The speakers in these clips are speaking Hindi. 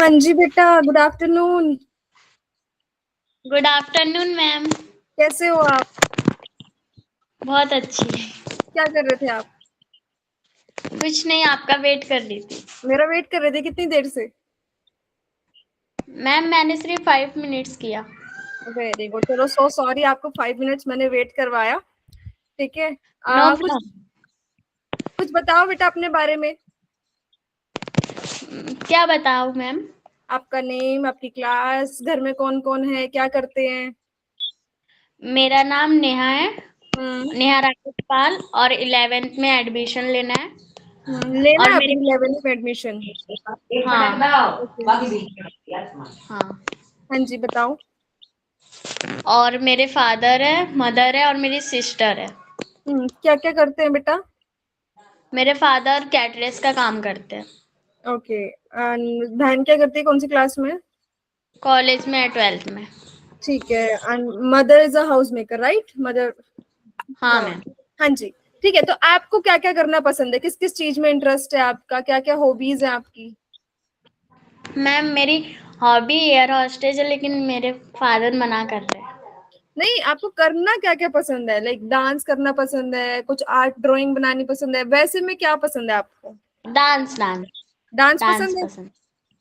हाँ जी बेटा, good afternoon. Good afternoon ma'am. कैसे हो आप? बहुत अच्छी। क्या कर रहे थे आप? कुछ नहीं, आपका वेट कर रही थी। मेरा वेट कर रहे थे कितनी देर से? मैम मैंने सिर्फ 5 मिनट्स किया। Very good. चलो, सो सॉरी, आपको 5 मिनट्स मैंने वेट करवाया। ठीक है। नो कुछ प्रॉब्लम। कुछ बताओ बेटा अपने बारे में। क्या बताऊँ मैम? आपका नेम, आपकी क्लास, घर में कौन कौन है, क्या करते हैं? मेरा नाम नेहा है। हम्म। नेहा राकेश पाल। और 11th में एडमिशन लेना है। लेना और है मेरे अभी 11th में एडमिशन? हाँ ओके। हाँ। हाँ जी, बताओ। और मेरे फादर है, मदर है और मेरी सिस्टर है। क्या क्या करते हैं बेटा? मेरे फादर कैटरेस का काम करते हैं। ओके। बहन क्या करती है, कौन सी क्लास में? कॉलेज में है, 12th में। ठीक है। And mother is a house maker, right? Mother. हाँ हाँ। मैम। हाँ जी। ठीक है, तो आपको क्या क्या करना पसंद है, किस किस चीज में इंटरेस्ट है आपका, क्या क्या हॉबीज है आपकी? मैम मेरी हॉबी एयर हॉस्टेज है, लेकिन मेरे फादर मना कर रहे हैं। नहीं, आपको करना क्या क्या पसंद है? लाइक डांस करना पसंद है, कुछ आर्ट ड्राइंग बनानी पसंद है, वैसे में क्या पसंद है आपको? Dance dance. डांस डांस पसंद है? पसंद।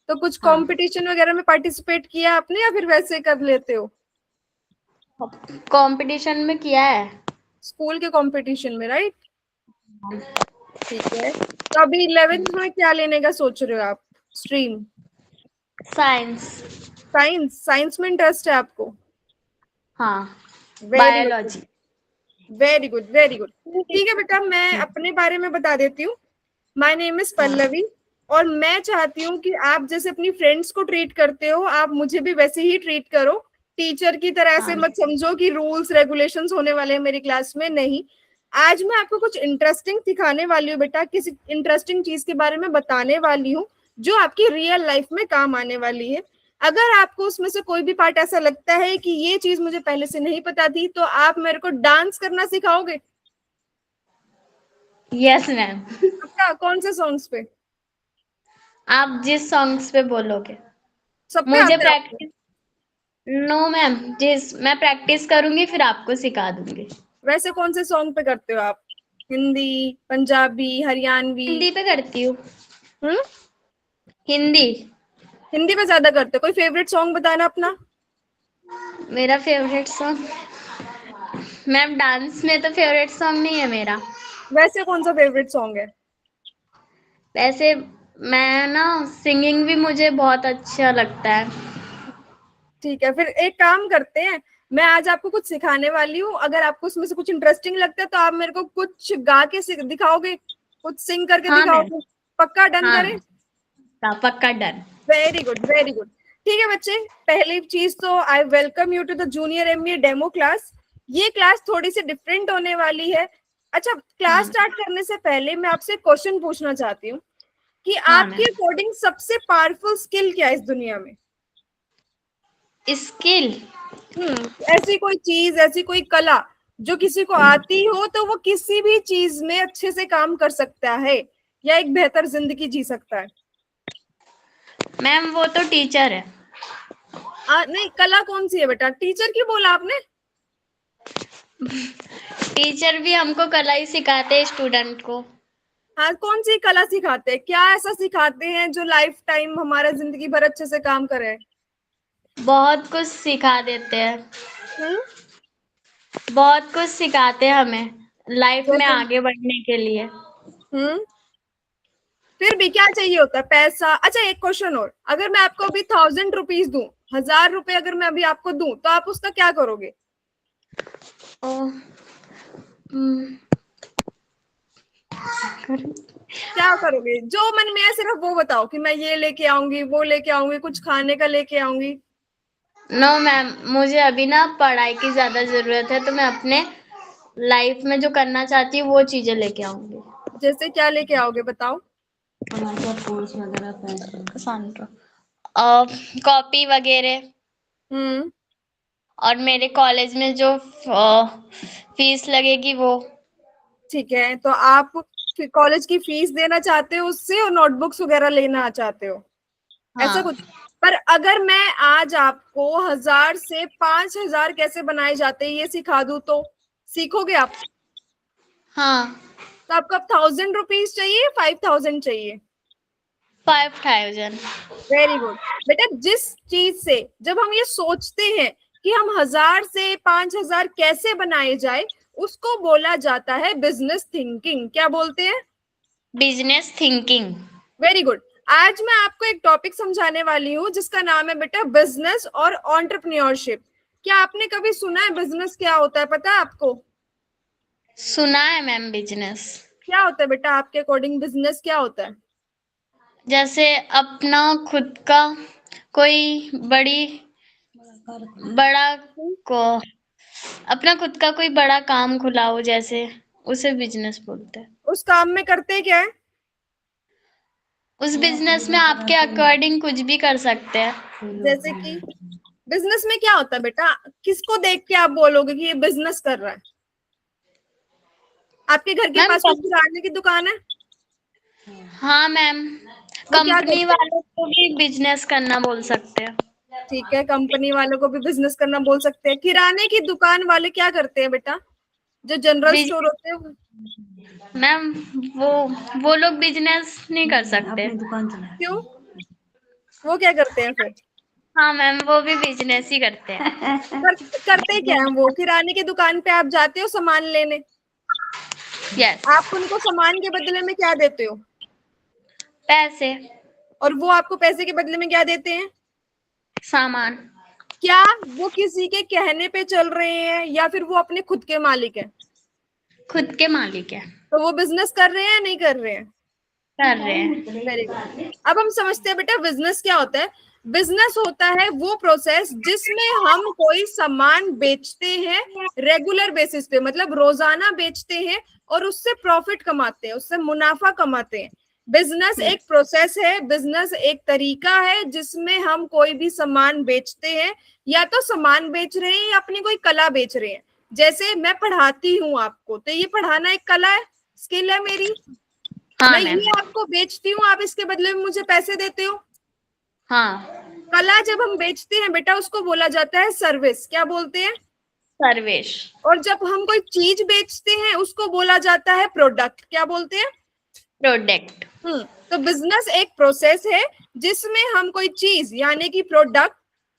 तो कुछ हाँ। कंपटीशन वगैरह में पार्टिसिपेट किया आपने या फिर वैसे कर लेते हो? कंपटीशन में किया है। स्कूल के कंपटीशन में, राइट? ठीक है, तो अभी 11th में क्या लेने का सोच रहे हो आप, स्ट्रीम? साइंस। साइंस? साइंस में इंटरेस्ट है आपको? हाँ। Very good, biology. Very good, very good. ठीक है बेटा, मैं अपने बारे में बता देती हूँ। माय नेम इज हाँ। पल्लवी। और मैं चाहती हूँ कि आप जैसे अपनी फ्रेंड्स को ट्रीट करते हो, आप मुझे भी वैसे ही ट्रीट करो। टीचर की तरह से हाँ। मत समझो कि रूल्स रेगुलेशंस होने वाले हैं मेरी क्लास में, नहीं। आज मैं आपको कुछ इंटरेस्टिंग सिखाने वाली हूँ बेटा, किसी इंटरेस्टिंग चीज के बारे में बताने वाली हूँ जो आपकी रियल लाइफ में काम आने वाली है। अगर आपको उसमें से कोई भी पार्ट ऐसा लगता है कि ये चीज मुझे पहले से नहीं पता थी, तो आप मेरे को डांस करना सिखाओगे? Yes ma'am. पक्का? कौन से सॉन्ग्स पे? आप जिस सॉन्ग्स पे बोलोगे। सब पे मुझे आता है आपको? प्रैक्टिस। नो मैम, जिस मैं प्रैक्टिस करूंगी फिर आपको सिखा दूंगी। वैसे कौन से सॉन्ग पे करते हो आप? हिंदी, पंजाबी, हरियाणवी? हिंदी पे करती हूँ। हम्म। हिंदी। हिंदी पे ज्यादा करते हो? कोई फेवरेट सॉन्ग बताना अपना। मेरा फेवरेट सॉन्ग। मैम डांस में तो फेवरेट सॉन्ग नहीं है मेरा। वैसे कौन सा फेवरेट सॉन्ग है? वैसे मैं ना, सिंगिंग भी मुझे बहुत अच्छा लगता है। ठीक है, फिर एक काम करते हैं। मैं आज आपको कुछ सिखाने वाली हूँ, अगर आपको उसमें से कुछ इंटरेस्टिंग लगता है तो आप मेरे को कुछ गा के दिखाओगे, कुछ सिंग करके हाँ मैम। दिखाओगे। पक्का? डन हाँ करें? मैम। पक्का done. Very good, very good. ठीक है बच्चे, पहली चीज तो I welcome you to the junior MBA demo class. ये क्लास थोड़ी सी डिफरेंट होने वाली है। अच्छा, क्लास हाँ। स्टार्ट करने से पहले मैं आपसे क्वेश्चन पूछना चाहती हूँ कि हाँ आपके मैम। अकॉर्डिंग सबसे पावरफुल स्किल क्या है इस दुनिया में? स्किल। ऐसी कोई चीज, ऐसी कोई कला जो किसी को आती हो तो वो किसी भी चीज में अच्छे से काम कर सकता है या एक बेहतर जिंदगी जी सकता है। मैम वो तो टीचर है। नहीं, कला कौन सी है बेटा? टीचर क्यों बोला आपने? टीचर भी हमको कला ही सिखाते हैं स्टूडेंट को। हाँ, कौन सी कला सिखाते हैं, क्या ऐसा सिखाते हैं जो लाइफ टाइम हमारा जिंदगी भर अच्छे से काम करे? बहुत कुछ सिखा देते हैं। हम्म। बहुत कुछ सिखाते हैं हमें लाइफ में जैसे? आगे बढ़ने के लिए। हम्म। फिर भी क्या चाहिए होता है? पैसा? अच्छा, एक क्वेश्चन और, अगर मैं आपको अभी 1000 रुपीज दूं, 1000 रुपए अगर मैं अभी आपको दूं, तो आप उसका क्या करोगे? ओ, हम्म, क्या करोगे जो मन में है, सिर्फ वो बताओ कि मैं ये लेके आऊंगी, वो लेके आऊंगी, कुछ खाने का लेके आऊंगी। नो मैम, मुझे अभी ना पढ़ाई की ज्यादा जरूरत है, तो मैं अपने लाइफ में जो करना चाहती हूँ वो चीजें लेके आऊंगी। जैसे क्या लेके आओगे बताओ? कॉपी वगैरह। हम्म। और मेरे कॉलेज में जो फीस लगेगी वो। ठीक है, तो आप कॉलेज की फीस देना चाहते हो उससे, और नोटबुक्स वगैरह लेना चाहते हो? ऐसा हाँ। कुछ। पर अगर मैं आज आपको 1000 से 5000 कैसे बनाए जाते हैं ये सिखा दूं तो सीखोगे आप? हाँ। तो आपको अब 1000 रुपीज चाहिए, 5000 चाहिए? 5000। Very good. बेटा जिस चीज से जब हम ये सोचते हैं कि हम 1000 से 5000 कैसे बनाए जाए, उसको बोला जाता है बिजनेस थिंकिंग। क्या बोलते हैं? Business thinking. Very good. आज मैं आपको एक टॉपिक समझाने वाली हूँ जिसका नाम है बेटा बिजनेस और एंटरप्रेन्योरशिप। क्या आपने कभी सुना है बिजनेस क्या होता है? पता है आपको सुना है मैम बिजनेस। क्या होता है? बेटा आपके अकॉर्डिंग बिजनेस क्या होता है? जैसे अपना खुद का कोई बड़ा को अपना खुद का कोई बड़ा काम खुला हो, जैसे उसे बिजनेस बोलते हैं। उस काम में करते क्या है? उस बिजनेस में आपके अकॉर्डिंग कुछ भी कर सकते हैं। जैसे कि बिजनेस में क्या होता है बेटा? किसको देख के आप बोलोगे कि ये बिजनेस कर रहा है? आपके घर के मैम पास कोई किराने की दुकान है? हाँ मैम, वो क्या कंपनी करते हैं? वालों को भी बिजनेस करना बोल सकते हैं। ठीक है, कंपनी वालों को भी बिजनेस करना बोल सकते हैं। किराने की दुकान वाले क्या करते हैं बेटा? जो जनरल बिज स्टोर होते हैं मैम वो वो लोग बिजनेस नहीं कर सकते। क्यों? वो क्या करते हैं फिर? हाँ मैम, वो भी बिजनेस ही करते हैं। कर, करते क्या है वो? किराने की दुकान पे आप जाते हो सामान लेने, यस। आप उनको सामान के बदले में क्या देते हो? पैसे। और वो आपको पैसे के बदले में क्या देते हैं? सामान। क्या वो किसी के कहने पे चल रहे हैं या फिर वो अपने खुद के मालिक हैं? खुद के मालिक है। तो वो बिजनेस कर रहे हैं या नहीं कर रहे हैं? कर रहे हैं। Very good. अब हम समझते हैं बेटा बिजनेस क्या होता है। बिजनेस होता है वो प्रोसेस जिसमें हम कोई सामान बेचते हैं रेगुलर बेसिस पे, मतलब रोजाना बेचते हैं और उससे प्रॉफिट कमाते हैं, उससे मुनाफा कमाते हैं। बिजनेस एक प्रोसेस है, बिजनेस एक तरीका है जिसमें हम कोई भी सामान बेचते हैं, या तो सामान बेच रहे हैं या अपनी कोई कला बेच रहे हैं। जैसे मैं पढ़ाती हूँ आपको, तो ये पढ़ाना एक कला है, स्किल है मेरी। हाँ मैं मैम। ये आपको बेचती हूँ, आप इसके बदले में मुझे पैसे देते हो। हाँ। कला जब हम बेचते हैं बेटा उसको बोला जाता है सर्विस। क्या बोलते हैं? सर्विस। और जब हम कोई चीज बेचते हैं उसको बोला जाता है प्रोडक्ट। क्या बोलते हैं? प्रोडक्ट। तो बिजनेस एक प्रोसेस है जिसमें हम कोई चीज यानी कि प्रोडक्ट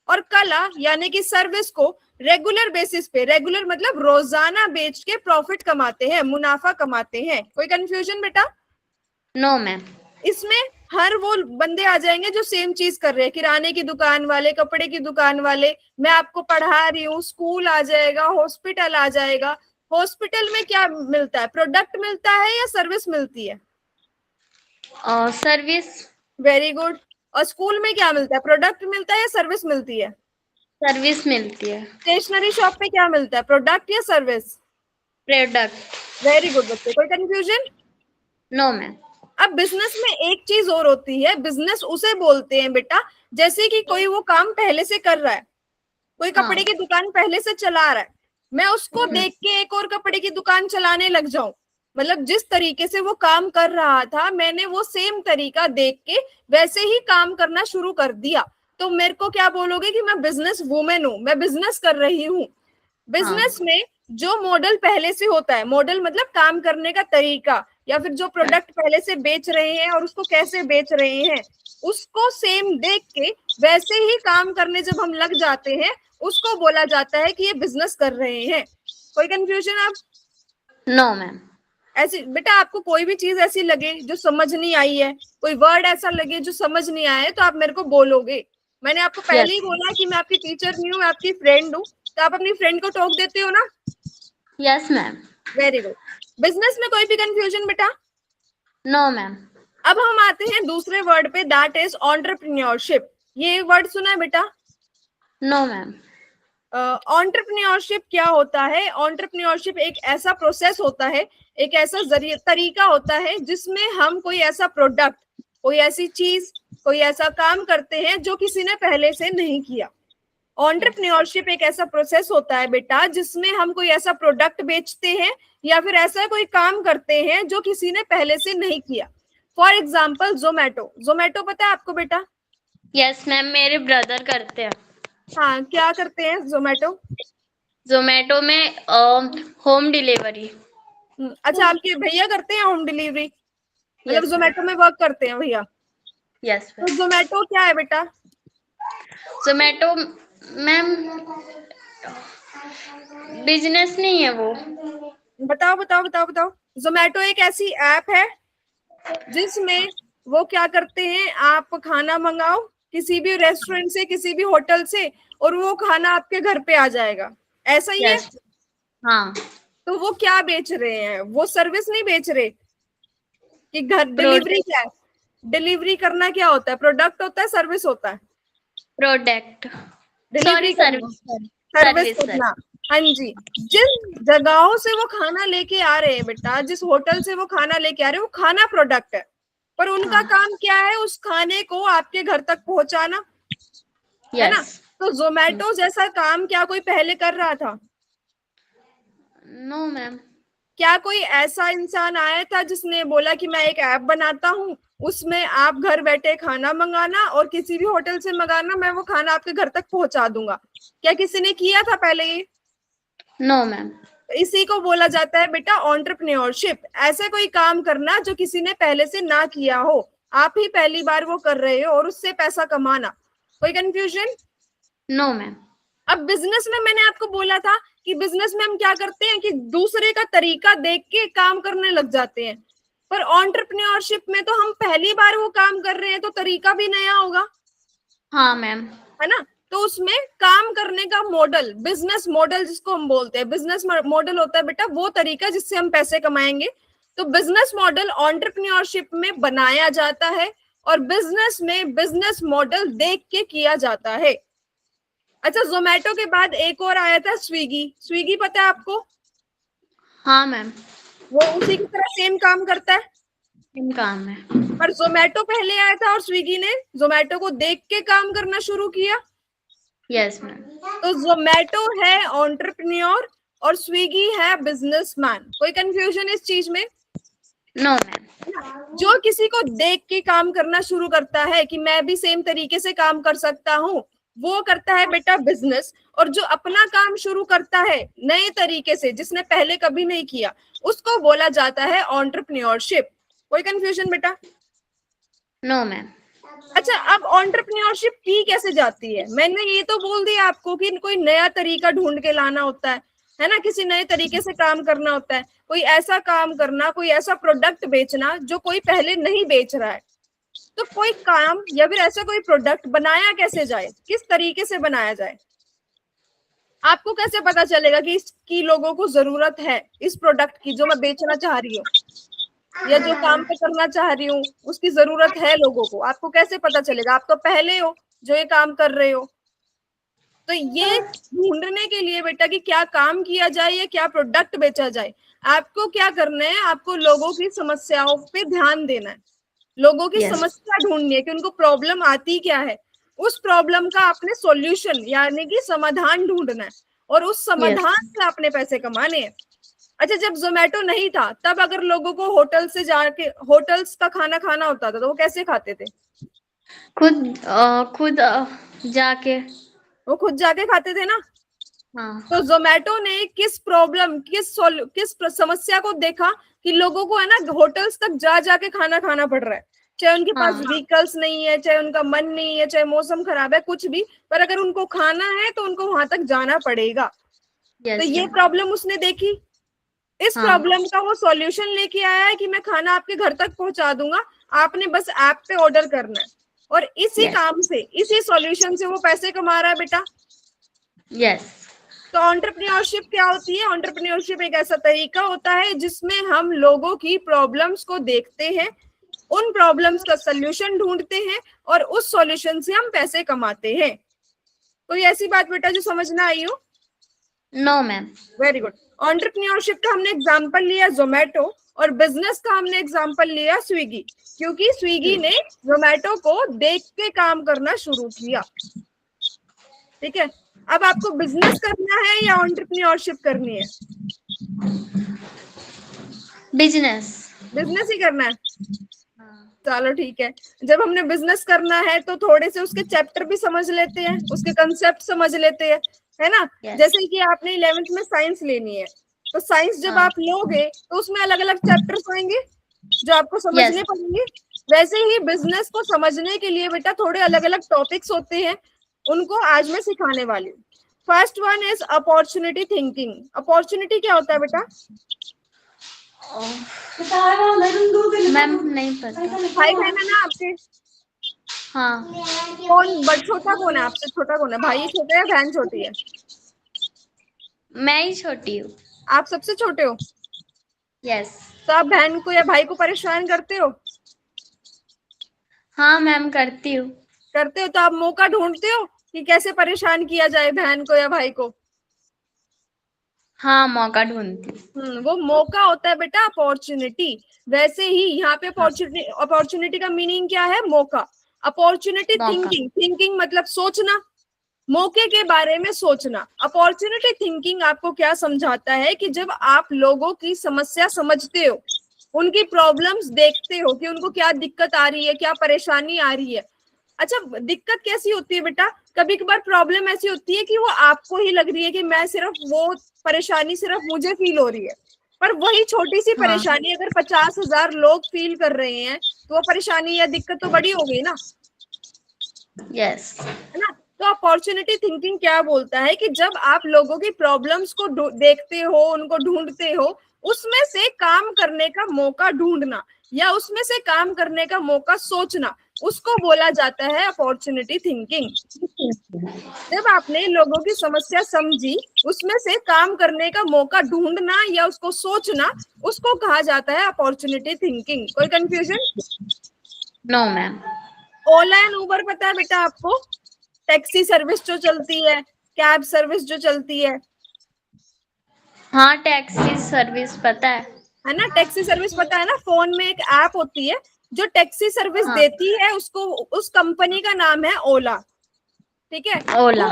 और कला यानी कि सर्विस को रेगुलर बेसिस पे, रेगुलर मतलब रोजाना बेच के प्रॉफिट कमाते हैं, मुनाफा कमाते हैं। कोई कंफ्यूजन बेटा? No ma'am. इसमें हर वो बंदे आ जाएंगे जो सेम चीज कर रहे हैं, किराने की दुकान वाले, कपड़े की दुकान वाले, मैं आपको पढ़ा रही हूँ, स्कूल आ जाएगा, हॉस्पिटल आ जाएगा। हॉस्पिटल में क्या मिलता है? प्रोडक्ट मिलता है या सर्विस मिलती है? सर्विस। Very good. और स्कूल में क्या मिलता है? प्रोडक्ट मिलता है या सर्विस मिलती है? सर्विस मिलती है। स्टेशनरी शॉप पे क्या मिलता है? प्रोडक्ट या सर्विस? प्रोडक्ट। वेरी गुड बच्चे। कोई कंफ्यूजन? No ma'am. अब बिजनेस में एक चीज और होती है, बिजनेस उसे बोलते हैं बेटा जैसे कि कोई वो काम पहले से कर रहा है, कोई हाँ। कपड़े की दुकान पहले से चला रहा है, मैं उसको देख के एक और कपड़े की दुकान चलाने लग जाऊं, मतलब जिस तरीके से वो काम कर रहा था मैंने वो सेम तरीका देख के वैसे ही काम करना शुरू कर दिया, तो मेरे को क्या बोलोगे कि मैं बिजनेस वुमेन हूं, मैं बिजनेस कर रही हूँ। बिजनेस में जो मॉडल पहले से होता है, मॉडल मतलब काम करने का तरीका, या फिर जो प्रोडक्ट पहले से बेच रहे हैं और उसको कैसे बेच रहे हैं उसको सेम देख के वैसे ही काम करने जब हम लग जाते हैं उसको बोला जाता है कि ये बिजनेस कर रहे हैं। कोई कंफ्यूजन? आप नो मैम। ऐसी बेटा आपको कोई भी चीज ऐसी लगे जो समझ नहीं आई है, कोई वर्ड ऐसा लगे जो समझ नहीं आया है, तो आप मेरे को बोलोगे। मैंने आपको पहले ही बोला कि मैं आपकी टीचर नहीं हूँ, मैं आपकी फ्रेंड हूँ, तो आप अपनी फ्रेंड को टोक देते हो ना। Yes ma'am. Very good. Business में कोई भी कंफ्यूजन बेटा? No ma'am. अब हम आते हैं दूसरे वर्ड पे, दैट इज एंटरप्रेन्योरशिप। ये वर्ड सुना है बेटा? No ma'am. एंटरप्रेन्योरशिप क्या होता है? एंटरप्रेन्योरशिप एक ऐसा प्रोसेस होता है, एक ऐसा तरीका होता है जिसमें हम कोई ऐसा प्रोडक्ट, कोई ऐसी चीज, कोई ऐसा काम करते हैं जो किसी ने पहले से नहीं किया। एंटरप्रेन्योरशिप एक ऐसा प्रोसेस होता है बेटा जिसमें हम कोई ऐसा प्रोडक्ट बेचते हैं या फिर ऐसा कोई काम करते हैं जो किसी ने पहले से नहीं किया। For example Zomato. जोमेटो पता है आपको बेटा? यस मैम, मेरे ब्रदर करते हैं। हाँ, क्या करते हैं जोमेटो? जोमेटो में होम डिलीवरी। अच्छा, आपके भैया करते हैं होम डिलीवरी? मतलब यस मैम। जोमेटो में वर्क करते हैं भैया? यस तो मैम। जोमेटो क्या है बेटा? जोमेटो मैम बिजनेस नहीं है वो। बताओ बताओ बताओ बताओ। जोमेटो एक ऐसी ऐप है जिसमें वो क्या करते हैं, आप खाना मंगाओ किसी भी रेस्टोरेंट से, किसी भी होटल से, और वो खाना आपके घर पे आ जाएगा, ऐसा ही है? यस। हाँ। तो वो क्या बेच रहे हैं? वो सर्विस नहीं बेच रहे कि घर डिलीवरी प्रोडक्ट। क्या है? डिलीवरी करना क्या होता है? प्रोडक्ट होता है, सर्विस होता है? प्रोडक्ट। सॉरी, डिलीवरी करना, service. Sorry. Service service sir. करना। हाँ जी। जिस जगहों से वो खाना लेके आ रहे हैं बेटा, जिस होटल से वो खाना लेके आ रहे हैं, वो खाना प्रोडक्ट है, पर उनका हाँ। काम क्या है? उस खाने को आपके घर तक पहुंचाना, है ना? यस। तो जोमेटो जैसा काम क्या कोई पहले कर रहा था? No ma'am. क्या कोई ऐसा इंसान आया था जिसने बोला कि मैं एक ऐप बनाता हूँ, उसमें आप घर बैठे खाना मंगाना और किसी भी होटल से मंगाना, मैं वो खाना आपके घर तक पहुंचा दूंगा? क्या किसी ने किया था पहले ये? No ma'am. इसी को बोला जाता है बेटा एंटरप्रेन्योरशिप। ऐसा कोई काम करना जो किसी ने पहले से ना किया हो, आप ही पहली बार वो कर रहे हो, और उससे पैसा कमाना। कोई कंफ्यूजन? No ma'am. अब बिजनेस में मैंने आपको बोला था कि बिजनेस में हम क्या करते हैं कि दूसरे का तरीका देख के काम करने लग जाते हैं, पर एंटरप्रेन्योरशिप में तो हम पहली बार वो काम कर रहे हैं, तो तरीका भी नया होगा, हाँ मैम। है ना? तो उसमें काम करने का मॉडल, बिजनेस मॉडल जिसको हम बोलते हैं, बिजनेस मॉडल होता है बेटा वो तरीका जिससे हम पैसे कमाएंगे। तो बिजनेस मॉडल एंटरप्रेन्योरशिप में बनाया जाता है, और बिजनेस में बिजनेस मॉडल देख के किया जाता है। अच्छा, जोमेटो के बाद एक और आया था, स्विगी। स्विगी पता है आपको? हाँ मैम। वो उसी की तरह सेम काम करता है, इन काम है। पर जोमेटो पहले आया था और स्विगी ने जोमेटो को देख के काम करना शुरू किया। Yes ma'am. तो जोमेटो है एंटरप्रेन्योर और स्विगी है बिजनेसमैन। कोई कंफ्यूजन इस चीज में? No ma'am. जो किसी को देख के काम करना शुरू करता है कि मैं भी सेम तरीके से काम कर सकता हूँ, वो करता है बेटा बिजनेस। और जो अपना काम शुरू करता है नए तरीके से, जिसने पहले कभी नहीं किया, उसको बोला जाता है एंटरप्रेन्योरशिप। कोई कंफ्यूजन बेटा? No ma'am. अच्छा, अब एंटरप्रेन्योरशिप की कैसे जाती है? मैंने ये तो बोल दिया आपको कि कोई नया तरीका ढूंढ के लाना होता है ना? किसी नए तरीके से काम करना होता है, कोई ऐसा काम करना, कोई ऐसा प्रोडक्ट बेचना जो कोई पहले नहीं बेच रहा है। तो कोई काम या फिर ऐसा कोई प्रोडक्ट बनाया कैसे जाए, किस तरीके से बनाया जाए? आपको कैसे पता चलेगा कि इसकी लोगों को जरूरत है, इस प्रोडक्ट की जो मैं बेचना चाह रही हूँ या जो काम पे करना चाह रही हूँ उसकी जरूरत है लोगों को? आपको कैसे पता चलेगा? आप तो पहले हो जो ये काम कर रहे हो। तो ये ढूंढने के लिए बेटा कि क्या काम किया जाए या क्या प्रोडक्ट बेचा जाए, आपको क्या करना है? आपको लोगों की समस्याओं पे ध्यान देना है, लोगों की यस। समस्या ढूंढनी है कि उनको प्रॉब्लम आती क्या है, उस प्रॉब्लम का आपने सॉल्यूशन यानी कि समाधान ढूंढना है, और उस यस। समाधान से आपने पैसे कमाने हैं। अच्छा, जब जोमेटो नहीं था तब अगर लोगों को होटल से जाके होटल्स का खाना खाना होता था तो वो कैसे खाते थे? खुद जाके। वो खुद जाके खाते थे ना? हाँ। तो जोमेटो ने किस प्रॉब्लम, किस समस्या को देखा कि लोगों को है ना होटल्स तक जा जाके खाना खाना पड़ रहा है, चाहे उनके पास हाँ। व्हीकल्स नहीं है, चाहे उनका मन नहीं है, चाहे मौसम खराब है, कुछ भी, पर अगर उनको खाना है तो उनको वहां तक जाना पड़ेगा। तो यस ये मैम। प्रॉब्लम उसने देखी, इस हाँ। प्रॉब्लम का वो सॉल्यूशन लेके आया है कि मैं खाना आपके घर तक पहुंचा दूंगा, आपने बस ऐप पे ऑर्डर करना है। और इसी यस। काम से, इसी सॉल्यूशन से वो पैसे कमा रहा है बेटा। यस। तो एंटरप्रेन्योरशिप क्या होती है? एंटरप्रेन्योरशिप एक ऐसा तरीका होता है जिसमें हम लोगों की प्रॉब्लम्स को देखते हैं, उन प्रॉब्लम्स का सॉल्यूशन ढूंढते हैं, और उस सॉल्यूशन से हम पैसे कमाते हैं। कोई ऐसी बात बेटा जो समझ ना आई हो? No ma'am. Very good. Entrepreneurship का हमने एग्जांपल लिया जोमेटो, और बिजनेस का हमने एग्जांपल लिया स्विगी, क्योंकि स्विगी ने जोमेटो को देख के काम करना शुरू किया। ठीक है, अब आपको बिजनेस करना है या एंटरप्रेन्योरशिप करनी है? बिजनेस। बिजनेस ही करना है। हाँ। चलो ठीक है। जब हमने बिजनेस करना है तो थोड़े से उसके चैप्टर भी समझ लेते हैं, उसके कंसेप्ट समझ लेते हैं, है ना। Yes. जैसे कि आपने 11th में साइंस लेनी है, तो साइंस जब हाँ। आप लोगे तो उसमें अलग अलग चैप्टर्स होंगे जो आपको समझने Yes. पड़ेंगे। वैसे ही बिजनेस को समझने के लिए बेटा थोड़े अलग अलग टॉपिक्स होते हैं, उनको आज मैं सिखाने वाली हूँ। First one is opportunity thinking. Opportunity क्या होता है बेटा? मैम नहीं पता। भाई बहन है ना आपके? हाँ। कौन बड़ छोटा कौन है आपसे? छोटा कौन है? भाई छोटा है या बहन छोटी है? मैं ही छोटी हूँ। आप सबसे छोटे हो? यस। तो आप बहन को या भाई को परेशान करते हो? हाँ मैम करती हूँ। करते हो। तो आप मौका ढूंढते हो कि कैसे परेशान किया जाए बहन को या भाई को? हाँ मौका ढूंढती हूँ। वो मौका होता है बेटा अपॉर्चुनिटी। वैसे ही यहाँ पे हाँ। अपॉर्चुनिटी का मीनिंग क्या है? मौका। अपॉर्चुनिटी मौका। थिंकिंग, थिंकिंग मतलब सोचना, मौके के बारे में सोचना। अपॉर्चुनिटी थिंकिंग आपको क्या समझाता है कि जब आप लोगों की समस्या समझते हो, उनकी प्रॉब्लम्स देखते हो कि उनको क्या दिक्कत आ रही है, क्या परेशानी आ रही है। अच्छा, दिक्कत कैसी होती है बेटा? कभी कभार प्रॉब्लम ऐसी होती है कि वो आपको ही लग रही है कि मैं सिर्फ वो परेशानी सिर्फ मुझे फील हो रही है, पर वही छोटी सी हाँ। परेशानी अगर 50,000 लोग फील कर रहे हैं तो वो परेशानी या दिक्कत तो बड़ी हो गई ना, यस। है ना। तो अपॉर्चुनिटी थिंकिंग क्या बोलता है कि जब आप लोगों की प्रॉब्लम्स को देखते हो, उनको ढूंढते हो, उसमें से काम करने का मौका ढूंढना या उसमें से काम करने का मौका सोचना, उसको बोला जाता है अपॉर्चुनिटी थिंकिंग। जब आपने लोगों की समस्या समझी, उसमें से काम करने का मौका ढूंढना या उसको सोचना, उसको कहा जाता है अपॉर्चुनिटी थिंकिंग। कोई confusion? No ma'am. Ola and Uber पता है बेटा आपको? टैक्सी सर्विस जो चलती है, कैब सर्विस जो चलती हाँ टैक्सी सर्विस पता है ना। टैक्सी सर्विस पता है ना। फोन में एक ऐप होती है जो टैक्सी सर्विस हाँ। देती है, उसको उस कंपनी का नाम है ओला। ठीक है। ओला।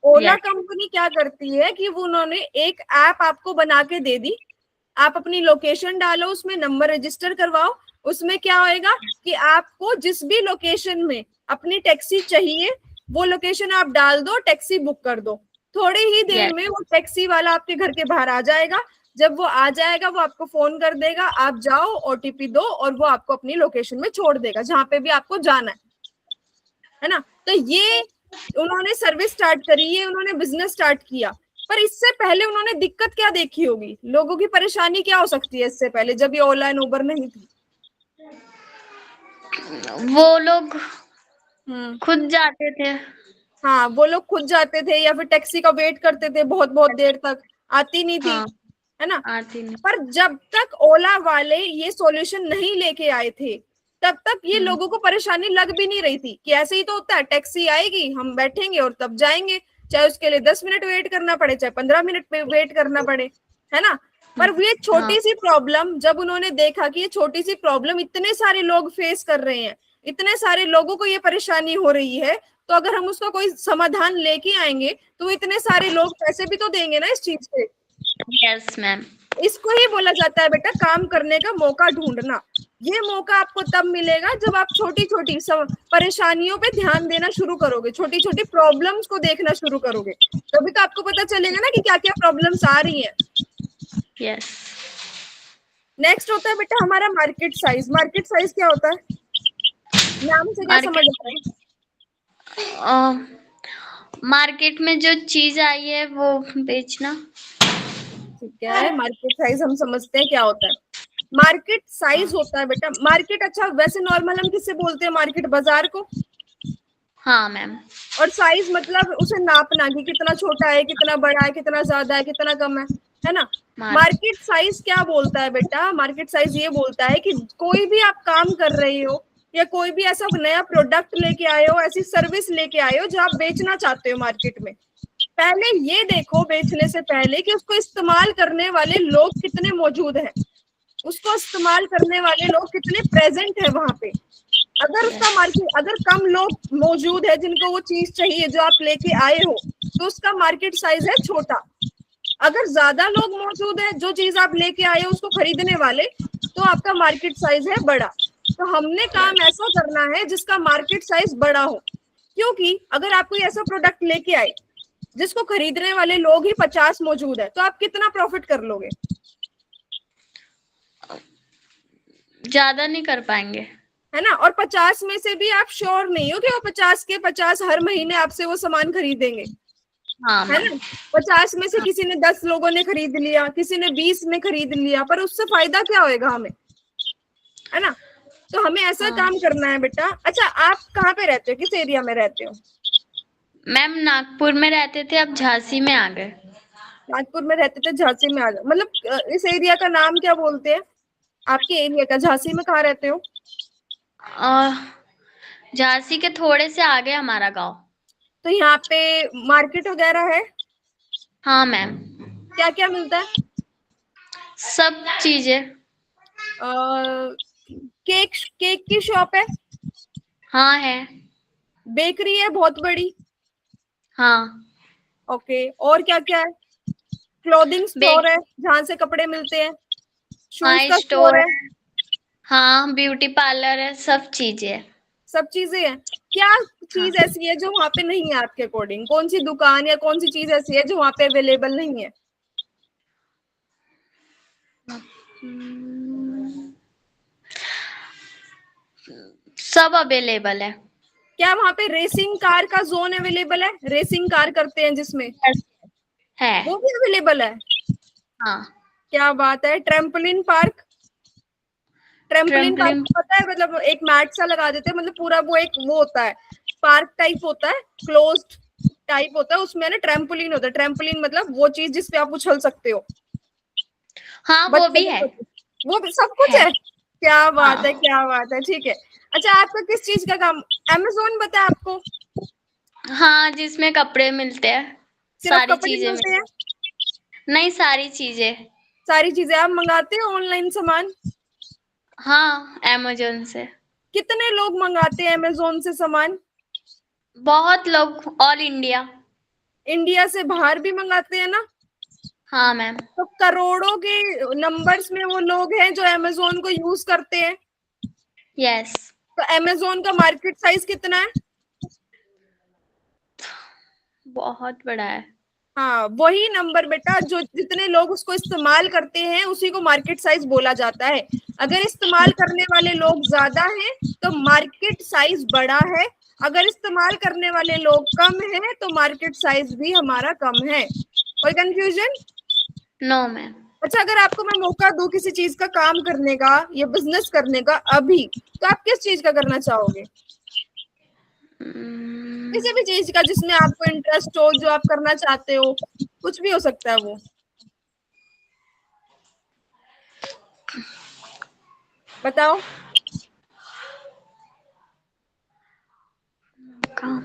ओला Yes. कंपनी क्या करती है कि वो उन्होंने एक ऐप आपको बना के दे दी। आप अपनी लोकेशन डालो, उसमें नंबर रजिस्टर करवाओ। उसमें क्या होएगा कि आपको जिस भी लोकेशन में अपनी टैक्सी चाहिए, वो लोकेशन आप डाल दो, टैक्सी बुक कर दो। थोड़ी ही देर Yes. में वो टैक्सी वाला आपके घर के बाहर आ जाएगा। जब वो आ जाएगा, वो आपको फोन कर देगा, आप जाओ, ओटीपी दो और वो आपको अपनी लोकेशन में छोड़ देगा जहां पे भी आपको जाना है ना। तो ये उन्होंने सर्विस स्टार्ट करी, ये उन्होंने बिजनेस स्टार्ट किया। पर इससे पहले उन्होंने दिक्कत क्या देखी होगी? लोगों की परेशानी क्या हो सकती है इससे पहले, जब ये ओला एंड उबर नहीं थी? वो लोग खुद जाते थे। हाँ, वो लोग खुद जाते थे या फिर टैक्सी का वेट करते थे, बहुत बहुत देर तक आती नहीं थी, हाँ। है ना। आती नहीं। पर जब तक ओला वाले ये सॉल्यूशन नहीं लेके आए थे, तब तक ये लोगों को परेशानी लग भी नहीं रही थी कि ऐसे ही तो होता है, टैक्सी आएगी, हम बैठेंगे और तब जाएंगे, चाहे उसके लिए 10 मिनट वेट करना पड़े, चाहे 15 मिनट वेट करना पड़े, है ना। पर ये छोटी सी प्रॉब्लम जब उन्होंने देखा कि ये छोटी सी प्रॉब्लम इतने सारे लोग फेस कर रहे हैं, इतने सारे लोगों को ये परेशानी हो रही है, तो अगर हम उसका कोई समाधान लेके आएंगे तो इतने सारे लोग पैसे भी तो देंगे ना इस चीज पे। Yes ma'am. इसको ही बोला जाता है बेटा काम करने का मौका ढूंढना। ये मौका आपको तब मिलेगा जब आप छोटी छोटी परेशानियों पे ध्यान देना शुरू करोगे, छोटी छोटी प्रॉब्लम्स को देखना शुरू करोगे, तभी तो आपको पता चलेगा ना कि क्या क्या प्रॉब्लम्स आ रही हैं। यस। नेक्स्ट होता है बेटा हमारा मार्केट साइज। मार्केट साइज क्या होता है? नाम से क्या समझ आता है? मार्केट में जो चीज आई है वो बेचना। ठीक है, मार्केट साइज हम समझते हैं क्या होता है। मार्केट साइज होता है बेटा, मार्केट, अच्छा वैसे नॉर्मल हम किससे बोलते हैं? मार्केट, बाजार को। हाँ मैम। और साइज मतलब उसे नापना कि कितना छोटा है, कितना बड़ा है, कितना ज्यादा है, कितना कम है ना। मार्केट साइज क्या बोलता है बेटा? मार्केट साइज ये बोलता है कि कोई भी आप काम कर रहे हो या कोई भी ऐसा नया प्रोडक्ट लेके आए हो, ऐसी सर्विस लेके आए हो जो आप बेचना चाहते हो मार्केट में, पहले ये देखो बेचने से पहले कि उसको इस्तेमाल करने वाले लोग कितने मौजूद हैं, उसको इस्तेमाल करने वाले लोग कितने प्रेजेंट है वहां पे। अगर उसका मार्केट, अगर कम लोग मौजूद है जिनको वो चीज चाहिए जो आप लेके आए हो, तो उसका मार्केट साइज है छोटा। अगर ज्यादा लोग मौजूद है जो चीज आप लेके आए हो उसको खरीदने वाले, तो आपका मार्केट साइज है बड़ा। तो हमने काम ऐसा करना है जिसका मार्केट साइज बड़ा हो, क्योंकि अगर आप कोई ऐसा प्रोडक्ट लेके आए जिसको खरीदने वाले लोग ही 50 मौजूद है, तो आप कितना प्रॉफिट कर लोगे? ज्यादा नहीं कर पाएंगे। है ना? और 50 में से भी आप श्योर नहीं हो कि वो 50 के 50 हर महीने आपसे वो सामान खरीदेंगे। हाँ है ना? 50 में से किसी ने 10 लोगों ने खरीद लिया, किसी ने 20 में खरीद लिया, पर उससे फायदा क्या होएगा हमें? है ना? तो हमें ऐसा काम करना है बेटा। अच्छा, आप कहाँ पे रहते हो, किस एरिया में रहते हो? मैम नागपुर में रहते थे, अब झांसी में आ गए। नागपुर में रहते थे, झांसी में आ गए, मतलब इस एरिया का नाम क्या बोलते हैं आपके एरिया का? झांसी में कहाँ रहते हो? और झांसी के थोड़े से आगे हमारा गांव। तो यहाँ पे मार्केट वगैरह है? हाँ मैम, क्या क्या मिलता है? सब चीजें। केक केक की शॉप है? हाँ है। बेकरी है बहुत बड़ी? हाँ। ओके, और क्या क्या है? क्लोथिंग बेक स्टोर है जहां से कपड़े मिलते हैं? शूज हाँ का स्टोर स्टोर है? है। हाँ ब्यूटी पार्लर है, सब चीजें। सब चीजें हैं। क्या हाँ। चीज ऐसी है जो वहां पे नहीं है आपके अकॉर्डिंग? कौन सी दुकान या कौन सी चीज ऐसी है जो वहां पे अवेलेबल नहीं है? सब अवेलेबल है। क्या वहां पे रेसिंग कार का जोन अवेलेबल है? रेसिंग कार करते हैं जिसमें, है। वो भी अवेलेबल है? हाँ। क्या बात है। Trampoline park? Trampoline park trampoline. पता है, मतलब एक मैट सा लगा देते हैं, मतलब पूरा वो एक वो होता है, पार्क टाइप होता है, क्लोज्ड टाइप होता है, उसमें ना ट्रेम्पोलिन होता है। ट्रेम्पोलिन मतलब वो चीज जिसपे आप उछल सकते हो, हाँ वो बच्चों भी के है। लिए। वो भी सब कुछ है। है? क्या बात है, हाँ। क्या बात है। ठीक है। अच्छा, आपका किस चीज का काम? अमेजोन बताया आपको? हाँ जिसमें कपड़े मिलते हैं, सिर्फ सारी कपड़े चीजें मिलते हैं? नहीं, सारी चीजें। सारी चीजें आप मंगाते हो ऑनलाइन सामान? हाँ अमेजोन से। कितने लोग मंगाते हैं अमेजोन से सामान? बहुत लोग, ऑल इंडिया। इंडिया से बाहर भी मंगाते हैं ना? हाँ मैम। तो करोड़ों के नंबर्स में वो लोग हैं जो अमेजोन को यूज करते हैं। यस। तो अमेजोन का मार्केट साइज कितना है? बहुत बड़ा है। हाँ, वही नंबर बेटा, जो जितने लोग उसको इस्तेमाल करते हैं उसी को मार्केट साइज बोला जाता है। अगर इस्तेमाल करने वाले लोग ज्यादा हैं तो मार्केट साइज बड़ा है, अगर इस्तेमाल करने वाले लोग कम हैं तो मार्केट साइज भी हमारा कम है। कोई कंफ्यूजन? No ma'am. अच्छा, अगर आपको मैं मौका दूं किसी चीज का काम करने का या बिजनेस करने का अभी, तो आप किस चीज का करना चाहोगे? किसी भी चीज का जिसमें आपको इंटरेस्ट हो, जो आप करना चाहते हो, कुछ भी हो सकता है वो। बताओ। काम।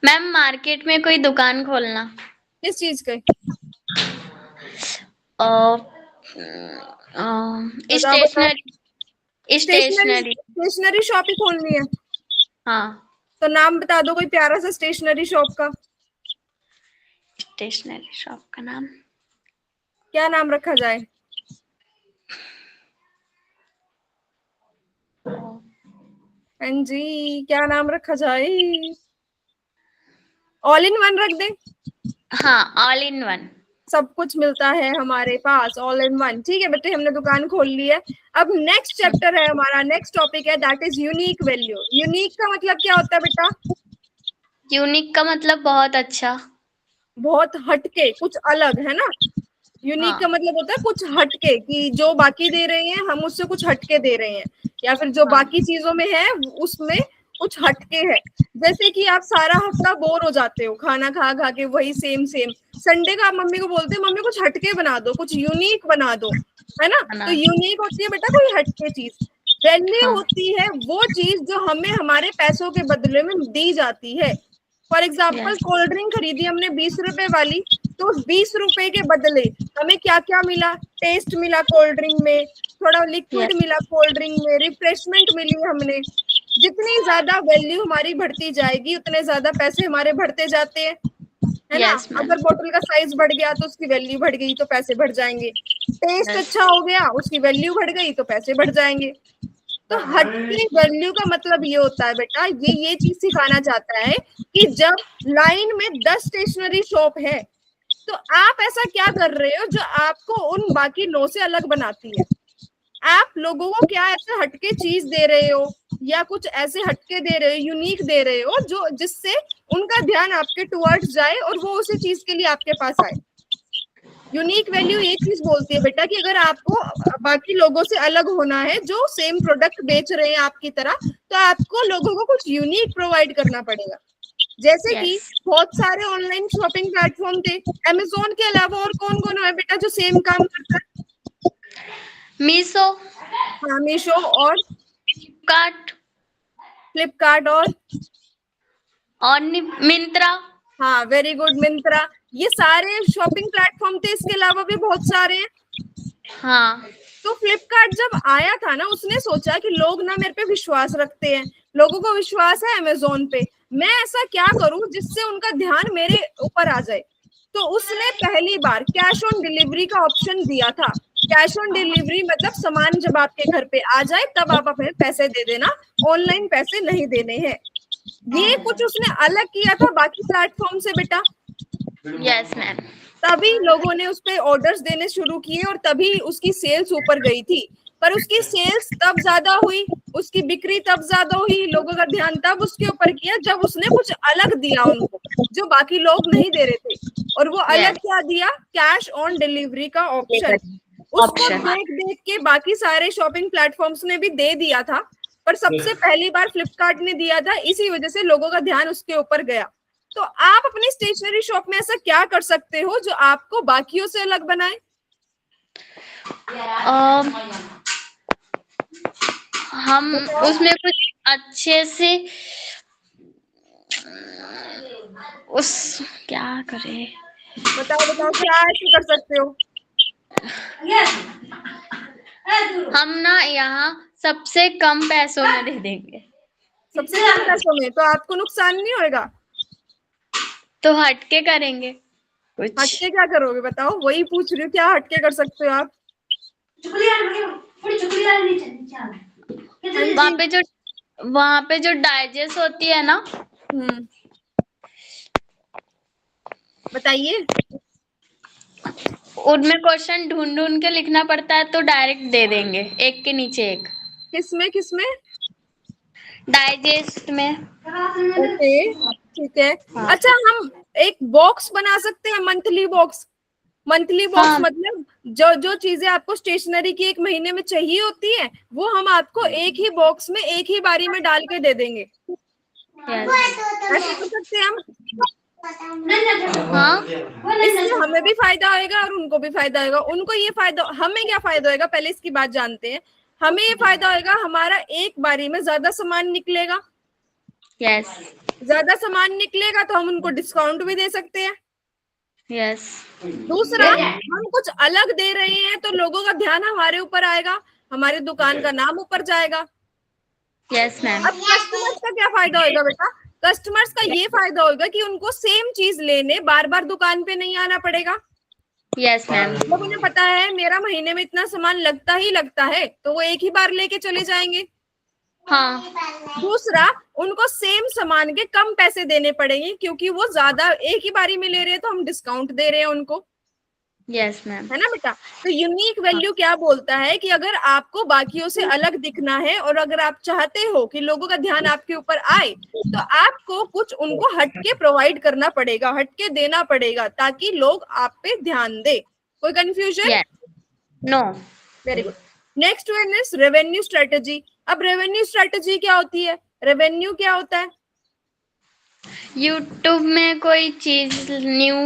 मैम मार्केट में कोई दुकान खोलना। किस चीज का? बताओ बताओ। Stationery. Stationery? Stationery. Stationery shop ही खोलनी है? हाँ। तो नाम बता दो कोई प्यारा सा स्टेशनरी शॉप का। स्टेशनरी शॉप का नाम। क्या नाम रखा जाए? हाँ जी, क्या नाम रखा जाए? ऑल इन वन रख दे? हाँ ऑल इन वन। सब कुछ मिलता है हमारे पास, ऑल इन वन। ठीक है बेटे, हमने दुकान खोल ली है। अब नेक्स्ट चैप्टर है हमारा, नेक्स्ट टॉपिक है, that is unique value. Unique का मतलब क्या होता है बेटा? यूनिक का मतलब बहुत अच्छा। बहुत हटके, कुछ अलग, है ना? यूनिक का हाँ। मतलब होता है कुछ हटके, कि जो बाकी दे रहे हैं हम उससे कुछ हटके दे रहे हैं, या फिर जो हाँ। बाकी चीजों में है उसमें कुछ हटके है। जैसे कि आप सारा हफ्ता बोर हो जाते हो खाना खा खा के वही सेम सेम, संडे का आप मम्मी को बोलते हो मम्मी कुछ हटके बना दो, कुछ यूनिक बना दो, है ना? तो बना। यूनिक होती है बेटा कोई हटके चीज। वैल्यू हाँ। होती है वो चीज जो हमें हमारे पैसों के बदले में दी जाती है। For example, yes. Cold drink खरीदी हमने 20 रुपए वाली, तो उस 20 रुपए के बदले हमें क्या क्या मिला? टेस्ट मिला कोल्ड ड्रिंक में, थोड़ा लिक्विड यस। मिला कोल्ड ड्रिंक में, रिफ्रेशमेंट मिली हमने। जितनी ज्यादा वैल्यू हमारी बढ़ती जाएगी उतने ज्यादा पैसे हमारे बढ़ते जाते हैं। है ना। Yes, ma'am. अगर बोतल का साइज बढ़ गया तो उसकी वैल्यू बढ़ गई तो पैसे बढ़ जाएंगे। टेस्ट अच्छा हो गया, उसकी वैल्यू बढ़ गई तो पैसे बढ़ जाएंगे। तो हटके वैल्यू का मतलब ये होता है बेटा, ये चीज सिखाना चाहता है कि जब लाइन में 10 स्टेशनरी शॉप है तो आप ऐसा क्या कर रहे हो जो आपको उन बाकी 9 से अलग बनाती है। आप लोगों को क्या ऐसे हटके चीज दे रहे हो या कुछ ऐसे हटके दे रहे हो, यूनिक दे रहे हो जो जिससे उनका ध्यान आपके टुवर्ड्स जाए और वो उसी चीज के लिए आपके पास आए। यूनिक वैल्यू ये चीज बोलती है बेटा कि अगर आपको बाकी लोगों से अलग होना है जो सेम प्रोडक्ट बेच रहे हैं आपकी तरह, तो आपको लोगों को कुछ यूनिक प्रोवाइड करना पड़ेगा। जैसे कि Yes. बहुत सारे ऑनलाइन शॉपिंग प्लेटफॉर्म थे, अमेजोन के अलावा और कौन कौन है बेटा जो सेम काम करता है? मीशो, हाँ, मीशो और फ्लिपकार्ट फ्लिपकार्ट और मिंत्रा। हाँ, वेरी गुड, मिंत्रा। ये सारे शॉपिंग प्लेटफॉर्म थे, इसके अलावा भी बहुत सारे हैं। हाँ। तो फ्लिपकार्ट जब आया था ना, उसने सोचा कि लोग ना मेरे पे विश्वास रखते हैं, लोगों को विश्वास है अमेजोन पे, मैं ऐसा क्या करूं जिससे उनका ध्यान मेरे ऊपर आ जाए। तो उसने पहली बार कैश ऑन डिलीवरी का ऑप्शन दिया था। कैश ऑन डिलीवरी मतलब सामान जब आपके घर पे आ जाए तब आप अपने पैसे दे देना, ऑनलाइन पैसे नहीं देने हैं। ये कुछ उसने अलग किया था बाकी प्लेटफॉर्म से बेटा। Yes ma'am. तभी लोगों ने उस पे ऑर्डर्स देने शुरू किए और तभी उसकी सेल्स ऊपर गई थी। पर उसकी सेल्स तब ज्यादा हुई, उसकी बिक्री तब ज्यादा हुई, लोगों का ध्यान तब उसके ऊपर किया जब उसने कुछ अलग दिया उनको जो बाकी लोग नहीं दे रहे थे। और वो अलग क्या दिया? कैश ऑन डिलीवरी का ऑप्शन। उसको देख देख के बाकी सारे शॉपिंग प्लेटफॉर्म्स ने भी दे दिया था, पर सबसे पहली बार फ्लिपकार्ट ने दिया था, इसी वजह से लोगों का ध्यान उसके ऊपर गया। तो आप अपनी स्टेशनरी शॉप में ऐसा क्या कर सकते हो जो आपको बाकियों से अलग बनाए? हम उसमें कुछ अच्छे से क्या करें? बताओ बताओ, क्या ऐसे कर सकते हो? हम ना यहाँ सबसे कम पैसों में दे देंगे। सबसे कम पैसों में? तो आपको नुकसान नहीं होगा? तो हटके करेंगे कुछ। हटके क्या करोगे बताओ? वही पूछ रही हूँ, क्या हटके कर सकते हो आप? वहाँ पे जो डाइजेस्ट होती है ना, बताइए। उनमें क्वेश्चन ढूंढ ढूंढ के लिखना पड़ता है, तो डायरेक्ट दे देंगे एक के नीचे एक। किसमें किसमें? डाइजेस्ट में। ओके, ठीक है। अच्छा, हम एक बॉक्स बना सकते हैं, मंथली बॉक्स। मंथली बॉक्स मतलब जो जो चीजें आपको स्टेशनरी की एक महीने में चाहिए होती है, वो हम आपको एक ही बॉक्स में एक ही बारी में डाल के दे देंगे। ऐसे कर सकते हैं हम। हाँ, इससे हमें भी फायदा होगा और उनको भी फायदा होगा। उनको ये फायदा, हमें क्या फायदा होगा पहले इसकी बात जानते हैं। हमें ये फायदा होगा, हमारा एक बारी में ज्यादा सामान निकलेगा। यस। ज्यादा सामान निकलेगा तो हम उनको डिस्काउंट भी दे सकते हैं। यस। दूसरा, हम कुछ अलग दे रहे हैं तो लोगों का ध्यान हमारे ऊपर आएगा, हमारी दुकान का नाम ऊपर जाएगा। Yes ma'am. अब कस्टमर्स का क्या फायदा होगा बेटा? कस्टमर्स का ये फायदा होगा कि उनको सेम चीज लेने बार बार दुकान पे नहीं आना पड़ेगा। Yes ma'am. जब उन्हें पता है मेरा महीने में इतना सामान लगता ही लगता है, तो वो एक ही बार लेके चले जाएंगे। हाँ। दूसरा, उनको सेम सामान के कम पैसे देने पड़ेंगे क्योंकि वो ज्यादा एक ही बारी में ले रहे हैं, तो हम डिस्काउंट दे रहे हैं उनको। Yes ma'am. है ना बेटा? तो यूनिक वैल्यू क्या बोलता है कि अगर आपको बाकियों से अलग दिखना है और अगर आप चाहते हो कि लोगों का ध्यान आपके ऊपर आए, तो आपको कुछ उनको हटके प्रोवाइड करना पड़ेगा, हटके देना पड़ेगा, ताकि लोग आप पे ध्यान दे। कोई confusion? No. Very good. Next one is revenue strategy. अब रेवेन्यू स्ट्रेटेजी क्या होती है? रेवेन्यू क्या होता है? यूट्यूब में कोई चीज न्यू।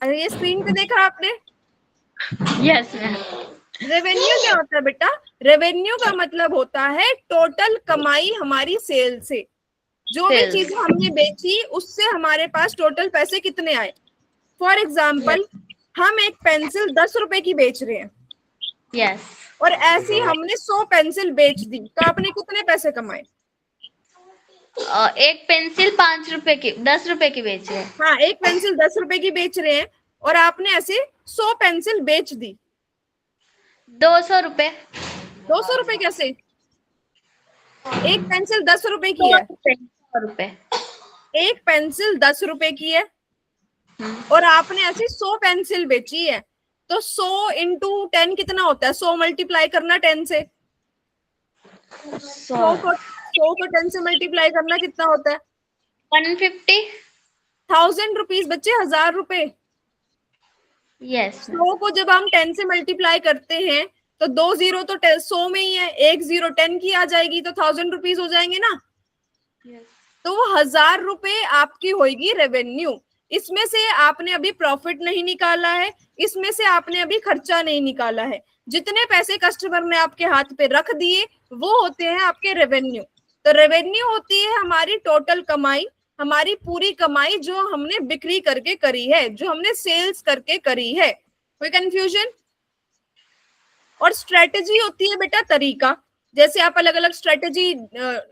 अरे, ये स्क्रीन पे देखा आपने? Yes ma'am. रेवेन्यू क्या होता है बेटा? रेवेन्यू का मतलब होता है टोटल कमाई हमारी सेल से। जो भी चीजें हमने बेची उससे हमारे पास टोटल पैसे कितने आए। फॉर एग्जाम्पल, हम एक पेंसिल 10 रुपए की बेच रहे हैं। यस। और ऐसी हमने 100 पेंसिल बेच दी, तो आपने कितने पैसे कमाए? एक पेंसिल 5 रुपए की, 10 रुपए की बेची है। हाँ, एक पेंसिल 10 रुपए की बेच रहे हैं और आपने ऐसे 100 पेंसिल बेच दी। 200 रुपए। 200 रुपए कैसे? एक पेंसिल 10 रुपए की 100 है। रुपए, 100 रुपए। एक पेंसिल 10 रुपए की है और आपने ऐसी 100 पेंसिल बेची है। तो 100 इंटू 10 कितना होता है? 100 मल्टीप्लाई करना 10 से। 100 को 10 से मल्टीप्लाई करना कितना होता है? 150। 1000 रुपीज बच्चे, 1000 रुपए। यस। 100 को जब हम 10 से मल्टीप्लाई करते हैं तो 2 जीरो तो 100 में ही है, एक जीरो 10 की आ जाएगी, तो 1000 रुपीज हो जाएंगे ना। तो वो 1000 रुपए आपकी होगी रेवेन्यू। इसमें से आपने अभी प्रॉफिट नहीं निकाला है, इसमें से आपने अभी खर्चा नहीं निकाला है। जितने पैसे कस्टमर ने आपके हाथ पे रख दिए वो होते हैं आपके रेवेन्यू। तो रेवेन्यू होती है हमारी टोटल कमाई, हमारी पूरी कमाई जो हमने बिक्री करके करी है, जो हमने सेल्स करके करी है। कोई कंफ्यूजन? और स्ट्रेटेजी होती है बेटा तरीका। जैसे आप अलग अलग स्ट्रेटेजी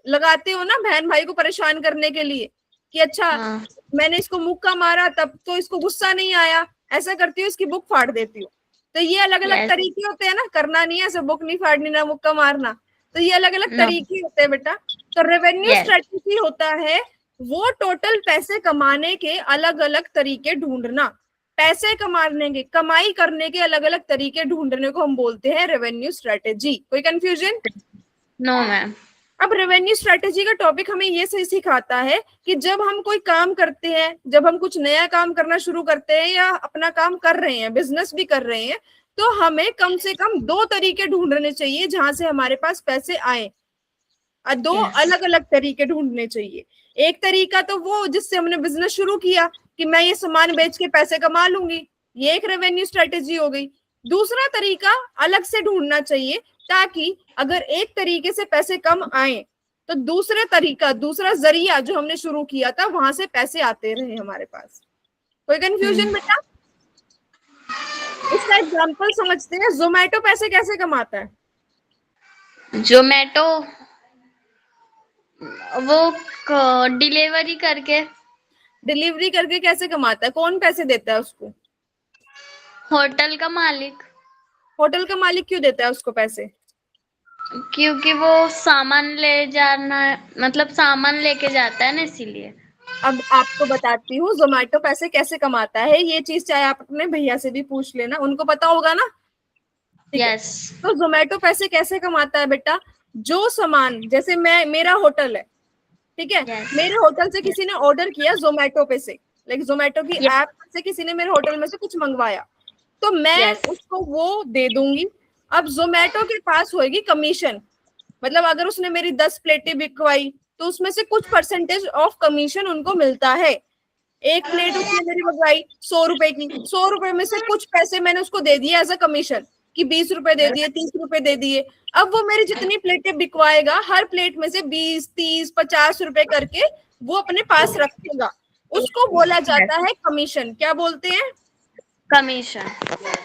लगाते हो ना बहन भाई को परेशान करने के लिए, कि अच्छा हाँ। मैंने इसको मुक्का मारा तब तो इसको गुस्सा नहीं आया, ऐसा करती हूँ, इसकी बुक फाड़ देती हूँ। तो ये अलग अलग तरीके होते हैं ना, करना नहीं है ऐसे, बुक नहीं फाड़नी ना मुक्का मारना। तो ये अलग अलग तरीके होते हैं बेटा। तो रेवेन्यू स्ट्रेटेजी होता है वो टोटल पैसे कमाने के अलग अलग तरीके ढूंढना। पैसे कमाने के, कमाई करने के अलग अलग तरीके ढूंढने को हम बोलते हैं रेवेन्यू स्ट्रेटेजी। कोई कंफ्यूजन? No ma'am. अब रेवेन्यू स्ट्रेटेजी का टॉपिक हमें ये सही सिखाता है कि जब हम कोई काम करते हैं, जब हम कुछ नया काम करना शुरू करते हैं या अपना काम कर रहे हैं, बिजनेस भी कर रहे हैं, तो हमें कम से कम 2 तरीके ढूंढने चाहिए जहां से हमारे पास पैसे आए। 2 अलग अलग तरीके ढूंढने चाहिए। एक तरीका तो वो जिससे हमने बिजनेस शुरू किया कि मैं ये सामान बेच के पैसे कमा लूंगी, ये एक रेवेन्यू स्ट्रेटेजी हो गई। दूसरा तरीका अलग से ढूंढना चाहिए ताकि अगर एक तरीके से पैसे कम आए तो दूसरे तरीका, दूसरा जरिया जो हमने शुरू किया था वहां से पैसे आते रहे हमारे पास। कोई कंफ्यूजन बेटा? इसका एग्जांपल समझते हैं। जोमेटो पैसे कैसे कमाता है? जोमेटो वो डिलीवरी करके। डिलीवरी करके कैसे कमाता है? कौन पैसे देता है उसको? होटल का मालिक। होटल का मालिक क्यों देता है उसको पैसे? क्योंकि वो सामान ले जाना, मतलब सामान लेके जाता है ना, इसीलिए। अब आपको बताती हूँ जोमेटो पैसे कैसे कमाता है। ये चीज चाहे आप अपने भैया से भी पूछ लेना, उनको पता होगा ना। यस। तो जोमेटो पैसे कैसे कमाता है बेटा? जो सामान, जैसे मेरा होटल है, ठीक है, मेरे होटल से किसी ने ऑर्डर किया जोमेटो पे से, लाइक जोमेटो की ऐप से किसी ने मेरे होटल में से कुछ मंगवाया, तो मैं उसको वो दे दूंगी। अब जोमेटो के पास होगी कमीशन, मतलब अगर उसने मेरी 10 प्लेटें बिकवाई तो उसमें से कुछ परसेंटेज ऑफ कमीशन उनको मिलता है। एक प्लेट उसने मेरी मंगवाई 100 रुपए की, 100 रुपए में से कुछ पैसे मैंने उसको दे दिए एज अ कमीशन, कि 20 रुपए दे दिए, 30 रुपए दे दिए। अब वो मेरी जितनी प्लेटें बिकवाएगा हर प्लेट में से 20, 30, 50 रुपए करके वो अपने पास रखेगा। उसको बोला जाता है कमीशन। क्या बोलते हैं? कमीशन।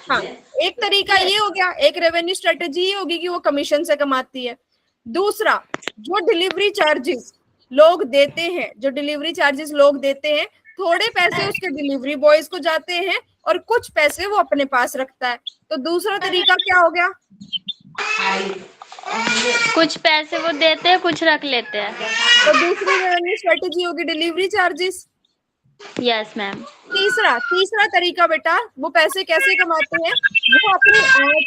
हाँ, एक तरीका ये हो गया, एक रेवेन्यू स्ट्रेटेजी ये होगी कि वो कमीशन से कमाती है। दूसरा, जो डिलीवरी चार्जेस लोग देते हैं, जो डिलीवरी चार्जेस लोग देते हैं, थोड़े पैसे उसके डिलीवरी बॉयज को जाते हैं और कुछ पैसे वो अपने पास रखता है। तो दूसरा तरीका क्या हो गया? कुछ पैसे वो देते हैं, कुछ रख लेते हैं। तो दूसरी रेवेन्यू स्ट्रेटेजी होगी डिलीवरी चार्जेस। Yes ma'am. तीसरा तरीका बेटा, वो पैसे कैसे कमाते हैं? वो अपनी ऐड।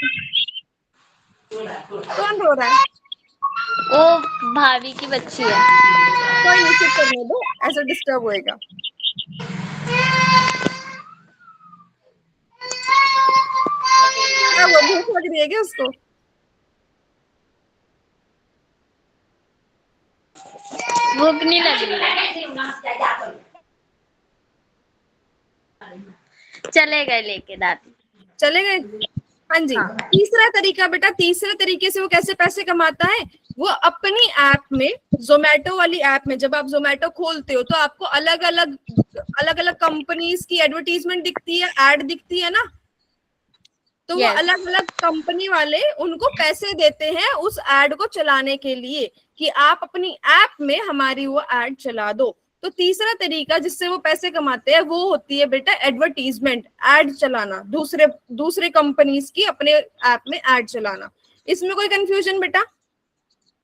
कौन रो रहा है? वो भाभी की बच्ची है। कोई नहीं, चुप करने दो, ऐसा डिस्टर्ब होएगा। क्या वो भूख लग रही है क्या उसको? भूख नहीं लग रही है। चले गए लेके दादी। चले गए? हाँ जी। तीसरा तरीका बेटा, तीसरे तरीके से वो कैसे पैसे कमाता है? वो अपनी ऐप में, जोमेटो वाली ऐप में, जब आप जोमेटो खोलते हो तो आपको अलग अलग कंपनीज की एडवर्टीजमेंट दिखती है, ऐड दिखती है ना। तो वो अलग अलग कंपनी वाले उनको पैसे देते हैं उस ऐड को चलाने के लिए, कि आप अपनी ऐप में हमारी वो एड चला दो। तो तीसरा तरीका जिससे वो पैसे कमाते हैं वो होती है बेटा एडवर्टीजमेंट, एड चलाना, दूसरे दूसरे कंपनीज की अपने ऐप में एड चलाना। इसमें कोई कंफ्यूजन बेटा?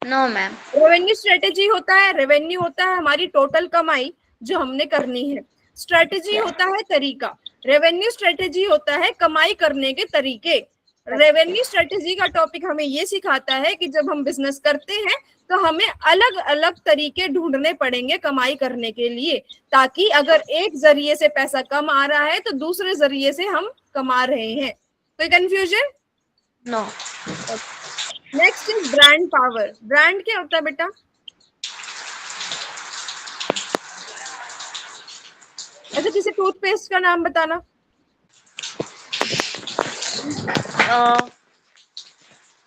No ma'am. रेवेन्यू स्ट्रेटेजी होता है, रेवेन्यू होता है हमारी टोटल कमाई जो हमने करनी है। स्ट्रेटेजी होता है तरीका, रेवेन्यू स्ट्रेटेजी होता है कमाई करने के तरीके। रेवेन्यू स्ट्रेटेजी का टॉपिक हमें ये सिखाता है कि जब हम बिजनेस करते हैं तो हमें अलग अलग तरीके ढूंढने पड़ेंगे कमाई करने के लिए, ताकि अगर एक जरिए से पैसा कम आ रहा है तो दूसरे जरिए से हम कमा रहे हैं। कोई confusion? No. Next is brand power. Brand क्या होता है बेटा? अच्छा, किसी टूथपेस्ट का नाम बताना।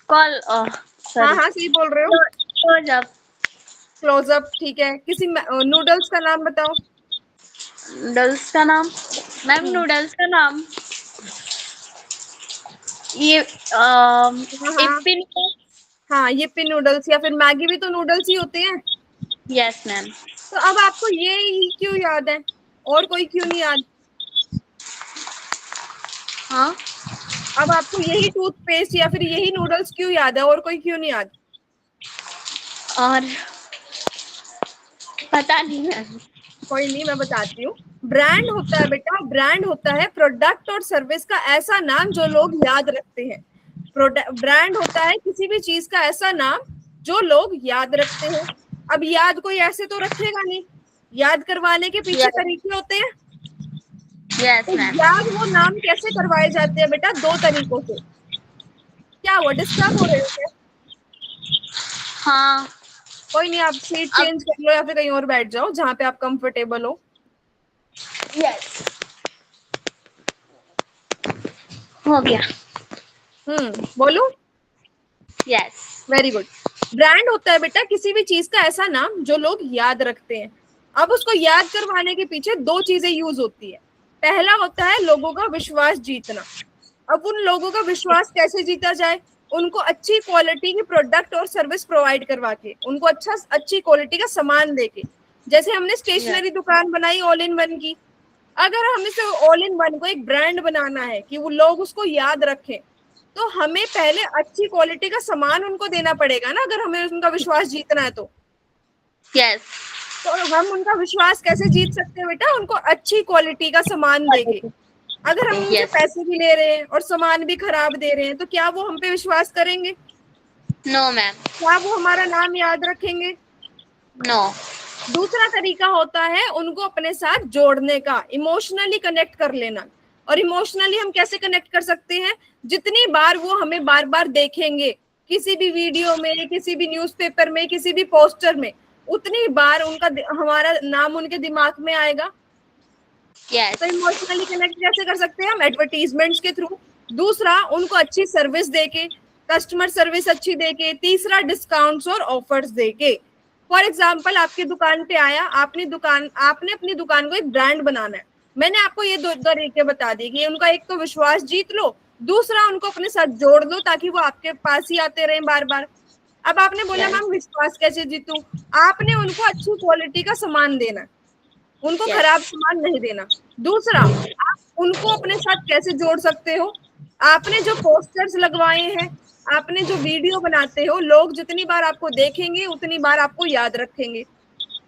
कॉल हाँ हाँ सही बोल रहे हो। क्लोजअप। क्लोजअप, ठीक है। किसी नूडल्स का नाम बताओ। नूडल्स का नाम मैम, नूडल्स का नाम ये हाँ इप्पी नूडल्स। हाँ, यिप्पी नूडल्स, या फिर मैगी भी तो नूडल्स ही होते हैं। Yes ma'am. तो अब आपको ये ही क्यों याद है, और कोई क्यों नहीं याद? हाँ, अब आपको यही टूथपेस्ट या फिर यही नूडल्स क्यों याद है, और कोई क्यों नहीं याद? और पता नहीं मैम। कोई नहीं, मैं बताती हूँ। ब्रांड होता है बेटा, ब्रांड होता है प्रोडक्ट और सर्विस का ऐसा नाम जो लोग याद रखते हैं। ब्रांड होता है किसी भी चीज का ऐसा नाम जो लोग याद रखते हैं। अब याद कोई ऐसे तो रखेगा नहीं, याद करवाने के पीछे तरीके होते हैं। यस तो मैम। याद वो नाम कैसे करवाए जाते हैं बेटा? दो तरीकों से। क्या हुआ, डिस्टर्ब हो रहे हो क्या? हाँ, कोई नहीं, आप सीट अब चेंज कर लो या फिर कहीं और बैठ जाओ जहाँ पे आप कंफर्टेबल हो। यस हो गया। बोलो। यस। Very good. ब्रांड होता है बेटा किसी भी चीज का ऐसा नाम जो लोग याद रखते हैं। अब उसको याद करवाने के पीछे दो चीजें यूज होती है। पहला होता है लोगों का विश्वास जीतना। अब उन लोगों का विश्वास कैसे जीता जाए? उनको अच्छी क्वालिटी की प्रोडक्ट और सर्विस प्रोवाइड करवा के, उनको अच्छी क्वालिटी का सामान देके। जैसे हमने स्टेशनरी दुकान बनाई ऑल इन वन की, अगर हम इसे ऑल इन वन को एक ब्रांड बनाना है कि वो लोग उसको याद रखें, तो हमें पहले अच्छी क्वालिटी का सामान उनको देना पड़ेगा ना, अगर हमें उनका विश्वास जीतना है तो। यस। तो हम उनका विश्वास कैसे जीत सकते हैं बेटा? उनको अच्छी क्वालिटी का सामान देके। अगर हम उनसे यस। पैसे भी ले रहे हैं और सामान भी खराब दे रहे हैं तो क्या वो हम पे विश्वास करेंगे? No ma'am. क्या वो हमारा नाम याद रखेंगे? नो। दूसरा तरीका होता है उनको अपने साथ जोड़ने का, इमोशनली कनेक्ट कर लेना। और इमोशनली हम कैसे कनेक्ट कर सकते हैं? जितनी बार वो हमें बार बार देखेंगे, किसी भी वीडियो में, किसी भी न्यूज़पेपर में, किसी भी पोस्टर में, उतनी बार उनका हमारा नाम उनके दिमाग में आएगा। यस। तो इमोशनली कनेक्ट कैसे कर सकते हैं हम? एडवर्टीजमेंट्स के थ्रू। दूसरा, उनको अच्छी सर्विस देके, कस्टमर सर्विस अच्छी देके। तीसरा, डिस्काउंट्स और ऑफर्स देके। फॉर एग्जाम्पल, आपकी दुकान पे आया, आपने अपनी दुकान को एक ब्रांड बनाना है। मैंने आपको ये दो तरीके बता दिए कि उनका एक तो विश्वास जीत लो, दूसरा उनको अपने साथ जोड़ दो ताकि वो आपके पास ही आते रहे बार बार। अब आपने बोला मैम विश्वास कैसे जीतूं? आपने उनको अच्छी क्वालिटी का सामान देना, उनको खराब सामान नहीं देना। दूसरा, आप उनको अपने साथ कैसे जोड़ सकते हो? आपने जो पोस्टर्स लगवाए हैं, आपने जो वीडियो बनाते हो, लोग जितनी बार आपको देखेंगे उतनी बार आपको याद रखेंगे।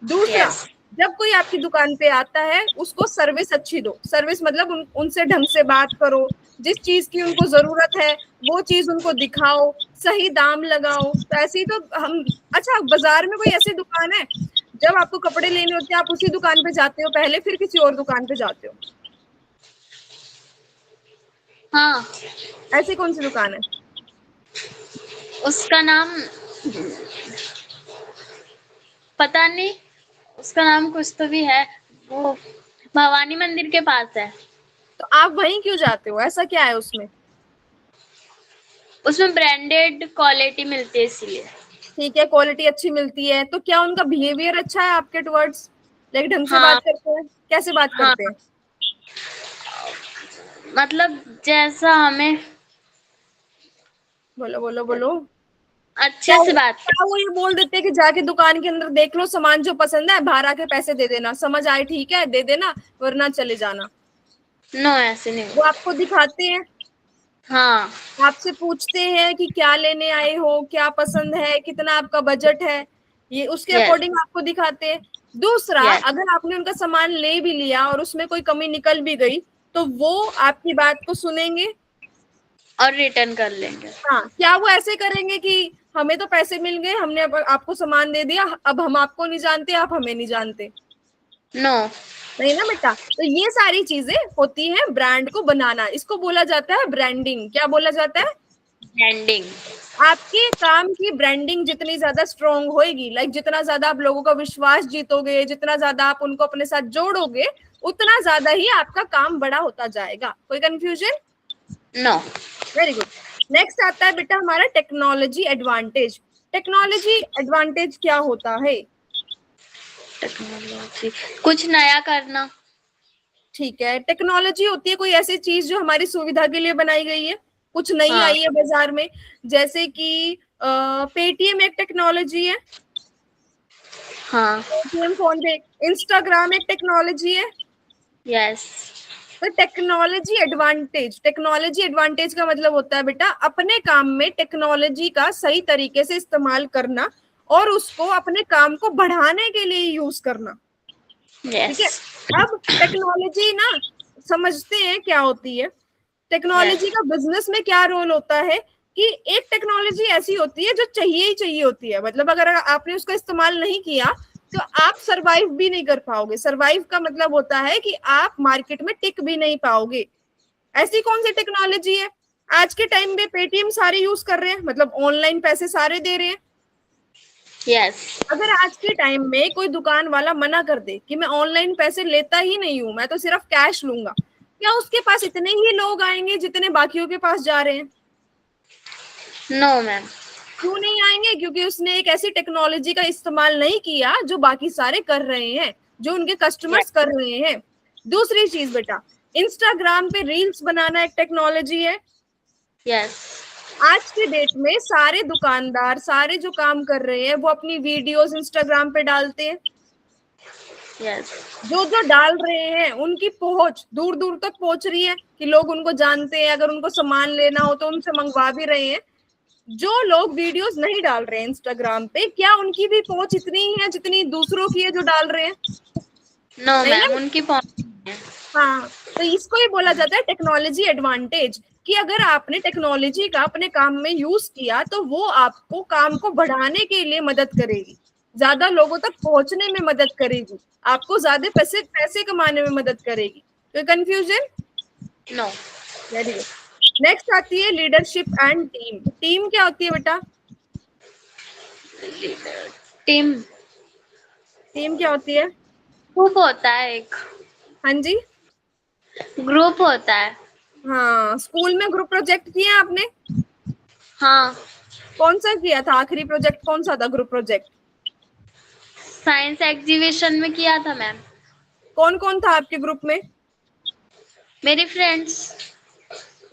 दूसरा, जब कोई आपकी दुकान पे आता है उसको सर्विस अच्छी दो। सर्विस मतलब उनसे ढंग से बात करो, जिस चीज की उनको जरूरत है वो चीज उनको दिखाओ, सही दाम लगाओ। तो ऐसे ही तो हम, अच्छा बाजार में कोई ऐसी दुकान है जब आपको कपड़े लेने होते हैं आप उसी दुकान पे जाते हो पहले, फिर किसी और दुकान पे जाते हो? हाँ, ऐसी कौन सी दुकान है? उसका नाम पता नहीं, उसका नाम कुछ तो भी है, वो भवानी मंदिर के पास है। तो आप वहीं क्यों जाते हो? ऐसा क्या है उसमें? उसमें ब्रांडेड क्वालिटी मिलती है इसलिए। ठीक है, क्वालिटी अच्छी मिलती है, तो क्या उनका बिहेवियर अच्छा है आपके टुवर्ड्स? लाइक ढंग से हाँ। बात करते हैं? कैसे बात हाँ, करते हैं? मतलब जैसा हमें बोलो बोलो बोलो। अच्छे से बात क्या वो ये बोल देते हैं कि जाके दुकान के अंदर देख लो, सामान जो पसंद है बाहर आके पैसे दे देना, समझ आए ठीक है दे देना वरना चले जाना? नो, ऐसे नहीं वो होता। आपको दिखाते हैं, हाँ। आपसे पूछते हैं कि क्या लेने आए हो, क्या पसंद है, कितना आपका बजट है, ये उसके यस। अकॉर्डिंग आपको दिखाते हैं। दूसरा, यस। अगर आपने उनका सामान ले भी लिया और उसमें कोई कमी निकल भी गई तो वो आपकी बात को सुनेंगे और रिटर्न कर लेंगे। हाँ, क्या वो ऐसे करेंगे कि हमें तो पैसे मिल गए, हमने अब आपको सामान दे दिया, अब हम आपको नहीं जानते, आप हमें नहीं जानते? नो। नहीं ना बेटा। तो ये सारी चीजें होती हैं ब्रांड को बनाना, इसको बोला जाता है ब्रांडिंग। क्या बोला जाता है? ब्रांडिंग। आपके काम की ब्रांडिंग जितनी ज्यादा स्ट्रॉन्ग होएगी, लाइक जितना ज्यादा आप लोगों का विश्वास जीतोगे, जितना ज्यादा आप उनको अपने साथ जोड़ोगे, उतना ज्यादा ही आपका काम बड़ा होता जाएगा। कोई confusion? No. Very good. Next आता है बेटा हमारा टेक्नोलॉजी एडवांटेज। टेक्नोलॉजी एडवांटेज क्या होता है? टेक्नोलॉजी, कुछ नया करना। ठीक है, टेक्नोलॉजी होती है कोई ऐसी चीज जो हमारी सुविधा के लिए बनाई गई है, कुछ नई हाँ। आई है बाजार में। जैसे कि पेटीएम एक टेक्नोलॉजी है, हाँ। पेटीएम फोन पे, इंस्टाग्राम एक टेक्नोलॉजी है। यस। तो टेक्नोलॉजी एडवांटेज का मतलब होता है बेटा अपने काम में टेक्नोलॉजी का सही तरीके से इस्तेमाल करना और उसको अपने काम को बढ़ाने के लिए यूज करना। ठीक है, यस। अब टेक्नोलॉजी ना समझते हैं क्या होती है। टेक्नोलॉजी का बिजनेस में क्या रोल होता है कि एक टेक्नोलॉजी ऐसी होती है जो चाहिए ही चाहिए होती है, मतलब अगर आपने उसका इस्तेमाल नहीं किया तो आप सरवाइव भी नहीं कर पाओगे। सरवाइव का मतलब होता है कि आप मार्केट में टिक भी नहीं पाओगे। ऐसी कौन सी टेक्नोलॉजी है? आज के टाइम में पेटीएम सारे यूज कर रहे हैं, मतलब ऑनलाइन पैसे सारे दे रहे हैं। यस। अगर आज के टाइम में कोई दुकान वाला मना कर दे कि मैं ऑनलाइन पैसे लेता ही नहीं हूं, मैं तो सिर्फ कैश लूंगा, क्या उसके पास इतने ही लोग आएंगे जितने बाकियों के पास जा रहे हैं? No ma'am. क्यों नहीं आएंगे? क्योंकि उसने एक ऐसी टेक्नोलॉजी का इस्तेमाल नहीं किया जो बाकी सारे कर रहे हैं, जो उनके कस्टमर्स कर रहे हैं। दूसरी चीज बेटा, इंस्टाग्राम पे रील्स बनाना एक टेक्नोलॉजी है। यस। आज के डेट में सारे दुकानदार, सारे जो काम कर रहे हैं वो अपनी वीडियोस इंस्टाग्राम पे डालते हैं। यस। जो जो डाल रहे हैं उनकी पहुंच दूर दूर तक पहुंच रही है कि लोग उनको जानते हैं, अगर उनको सामान लेना हो तो उनसे मंगवा भी रहे हैं। जो लोग वीडियोस नहीं डाल रहे हैं इंस्टाग्राम पे, क्या उनकी भी पहुंच इतनी ही है जितनी दूसरों की है जो डाल रहे हैं? नो नहीं मैम, ना। उनकी पहुंच नहीं है। हाँ, तो इसको ही बोला जाता है टेक्नोलॉजी एडवांटेज, कि अगर आपने टेक्नोलॉजी का अपने काम में यूज किया तो वो आपको काम को बढ़ाने के लिए मदद करेगी, ज्यादा लोगों तक पहुंचने में मदद करेगी, आपको ज्यादा पैसे पैसे कमाने में मदद करेगी। तो confusion? No. Very good. Next आती है लीडरशिप एंड टीम। टीम क्या होती है बेटा? टीम, टीम क्या होती है? ग्रुप होता है एक। हाँ जी। ग्रुप होता है। हाँ, स्कूल में ग्रुप प्रोजेक्ट किया आपने? हाँ। कौन सा किया था? आखिरी प्रोजेक्ट कौन सा था ग्रुप प्रोजेक्ट? साइंस एग्जीबिशन में किया था मैम। कौन कौन था आपके ग्रुप में? मेरी फ्रेंड्स।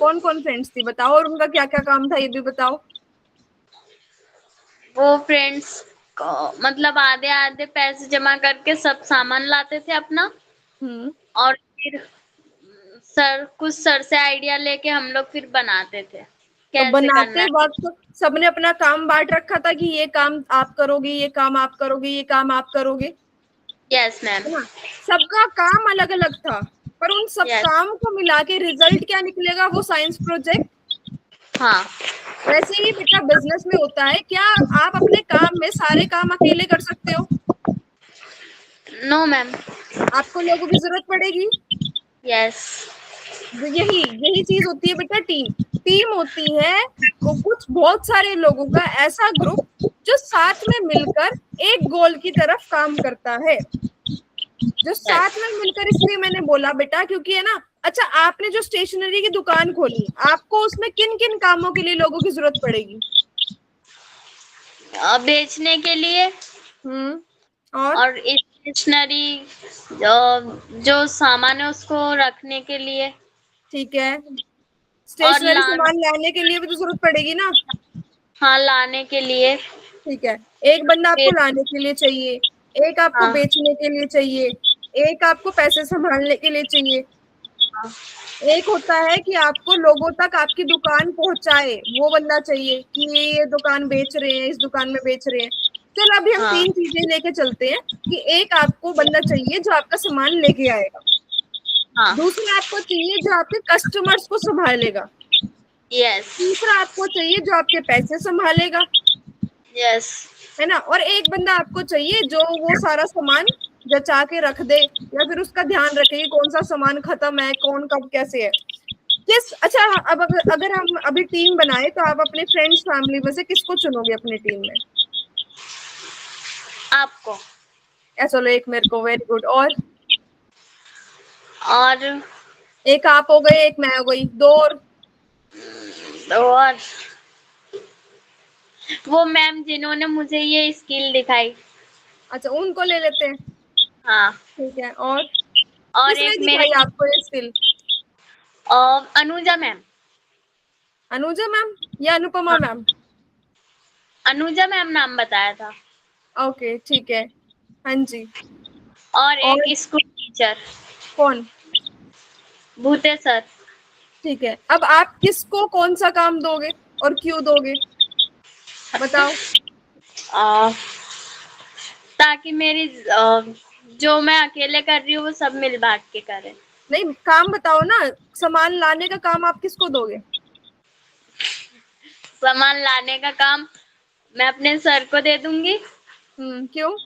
कौन कौन फ्रेंड्स थी बताओ, और उनका क्या क्या काम था ये भी बताओ। वो फ्रेंड्स को मतलब आधे आधे पैसे जमा करके सब सामान लाते थे अपना, और फिर कुछ सर से आइडिया लेके हम लोग फिर बनाते थे तो कैसे करना बनाते है। वक्त सबने अपना काम बांट रखा था कि ये काम आप करोगे, ये काम आप करोगे, ये काम आप करोगे, यस मैम। है ना? सबका काम अलग अलग था, पर उन सब यस। काम को मिला के रिजल्ट क्या निकलेगा? वो साइंस प्रोजेक्ट। हाँ। वैसे ही बेटा बिजनेस में होता है, क्या आप अपने काम में सारे काम अकेले कर सकते हो? No ma'am. आपको लोगों की जरूरत पड़ेगी। यस। यही यही चीज होती है बेटा टीम। टीम होती है वो कुछ बहुत सारे लोगों का ऐसा ग्रुप जो साथ में मिलकर एक गोल की तरफ काम करता है। जो साथ में मिलकर, इसलिए मैंने बोला बेटा क्योंकि है ना। अच्छा, आपने जो स्टेशनरी की दुकान खोली, आपको उसमें किन किन कामों के लिए लोगों की जरूरत पड़ेगी? बेचने के लिए, और स्टेशनरी जो सामान है उसको रखने के लिए, ठीक है, और स्टेशनरी लाना। सामान लाने के लिए भी तो जरूरत पड़ेगी ना। हाँ, लाने के लिए। ठीक है, एक बंदा आपको लाने के लिए चाहिए, एक आपको हाँ। बेचने के लिए चाहिए, एक आपको पैसे संभालने के लिए चाहिए, हाँ। एक होता है कि आपको लोगों तक आपकी दुकान पहुंचाए, वो बंदा चाहिए कि ये दुकान बेच रहे हैं, इस दुकान में बेच रहे हैं। चलो अभी हम हाँ। 3 चीजें लेके चलते हैं कि एक आपको बंदा चाहिए जो आपका सामान लेके आएगा, हाँ। दूसरा आपको चाहिए जो आपके कस्टमर्स को संभालेगा, यस। तीसरा आपको चाहिए जो आपके पैसे संभालेगा, यस। है ना, और एक बंदा आपको चाहिए जो वो सारा सामान जचा के रख दे या फिर उसका ध्यान रखे कि कौन सा सामान खत्म है, कौन कब कैसे है। किस अच्छा अब अगर हम अभी टीम बनाए तो आप अपने फ्रेंड्स फैमिली में से किसको चुनोगे अपनी टीम में? आपको। चलो एक मेरे को, वेरी गुड। और एक आप हो गए, एक मैं हो गई, दो और वो मैम जिन्होंने मुझे ये स्किल दिखाई। अच्छा, उनको ले लेते हैं। हाँ। ठीक है, और और किसने एक मेरे दिखाई आपको ये skill? Anuja ma'am. Anuja ma'am या अनुपमा हाँ। मैम? अनुजा मैम नाम बताया था। ओके ठीक है, हाँ जी। और और एक स्कूल टीचर। कौन? भूते सर। ठीक है, अब आप किसको कौन सा काम दोगे और क्यों दोगे, बताओ। ताकि मेरी जो मैं अकेले कर रही हूँ वो सब मिल बांट के करें। नहीं, काम बताओ ना, सामान लाने का काम आप किसको दोगे? सामान लाने का काम मैं अपने सर को दे दूंगी। क्यों?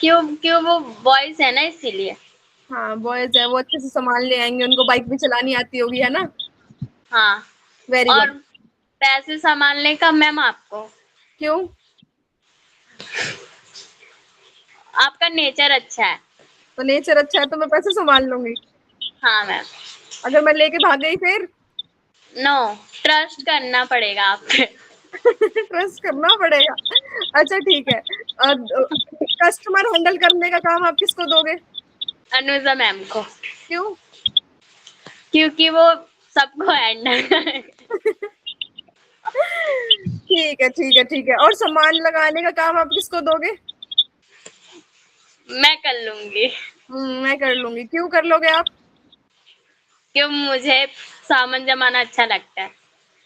क्यों? क्यों, वो बॉयज है ना, इसीलिए। हाँ, बॉयज है, वो अच्छे से सामान ले आएंगे, उनको बाइक भी चलानी आती होगी, है ना। हाँ। वेरी और गुड। पैसे संभालने का मैम आपको। क्यों? आपका नेचर अच्छा है। तो नेचर अच्छा है तो मैं पैसे संभाल लूंगी। हाँ मैम। अगर मैं लेके भाग गई फिर? नो, ट्रस्ट करना पड़ेगा आप पे। ट्रस्ट करना पड़ेगा। अच्छा ठीक है, कस्टमर हैंडल करने का काम आप किसको दोगे? अनुजा मैम को। क्यों? क्योंकि वो सबको हैंडल करे। ठीक है ठीक है ठीक है, और सामान लगाने का काम आप किसको दोगे? मैं कर लूंगी। मैं कर लूंगी। क्यों कर लोगे आप? क्यों, मुझे सामान जमाना अच्छा लगता है।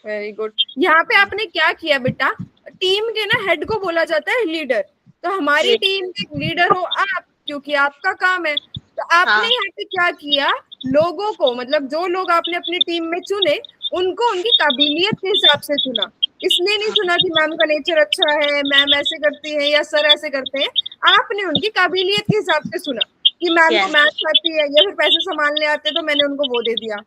Very good. यहाँ पे आपने क्या किया बेटा, टीम के ना हेड को बोला जाता है लीडर, तो हमारी टीम के लीडर हो आप, क्योंकि आपका काम है। तो आपने हाँ। यहाँ पे क्या किया, लोगों को, मतलब जो लोग आपने अपनी टीम में चुने उनको उनकी काबिलियत के हिसाब से चुना। इसलिए नहीं चुना कि मैम का नेचर अच्छा है, मैम ऐसे करती है या सर ऐसे करते हैं। आपने उनकी काबिलियत के हिसाब से चुना कि मैम को मैथ्स आती है या फिर पैसे संभालने आते तो मैंने उनको वो दे दिया,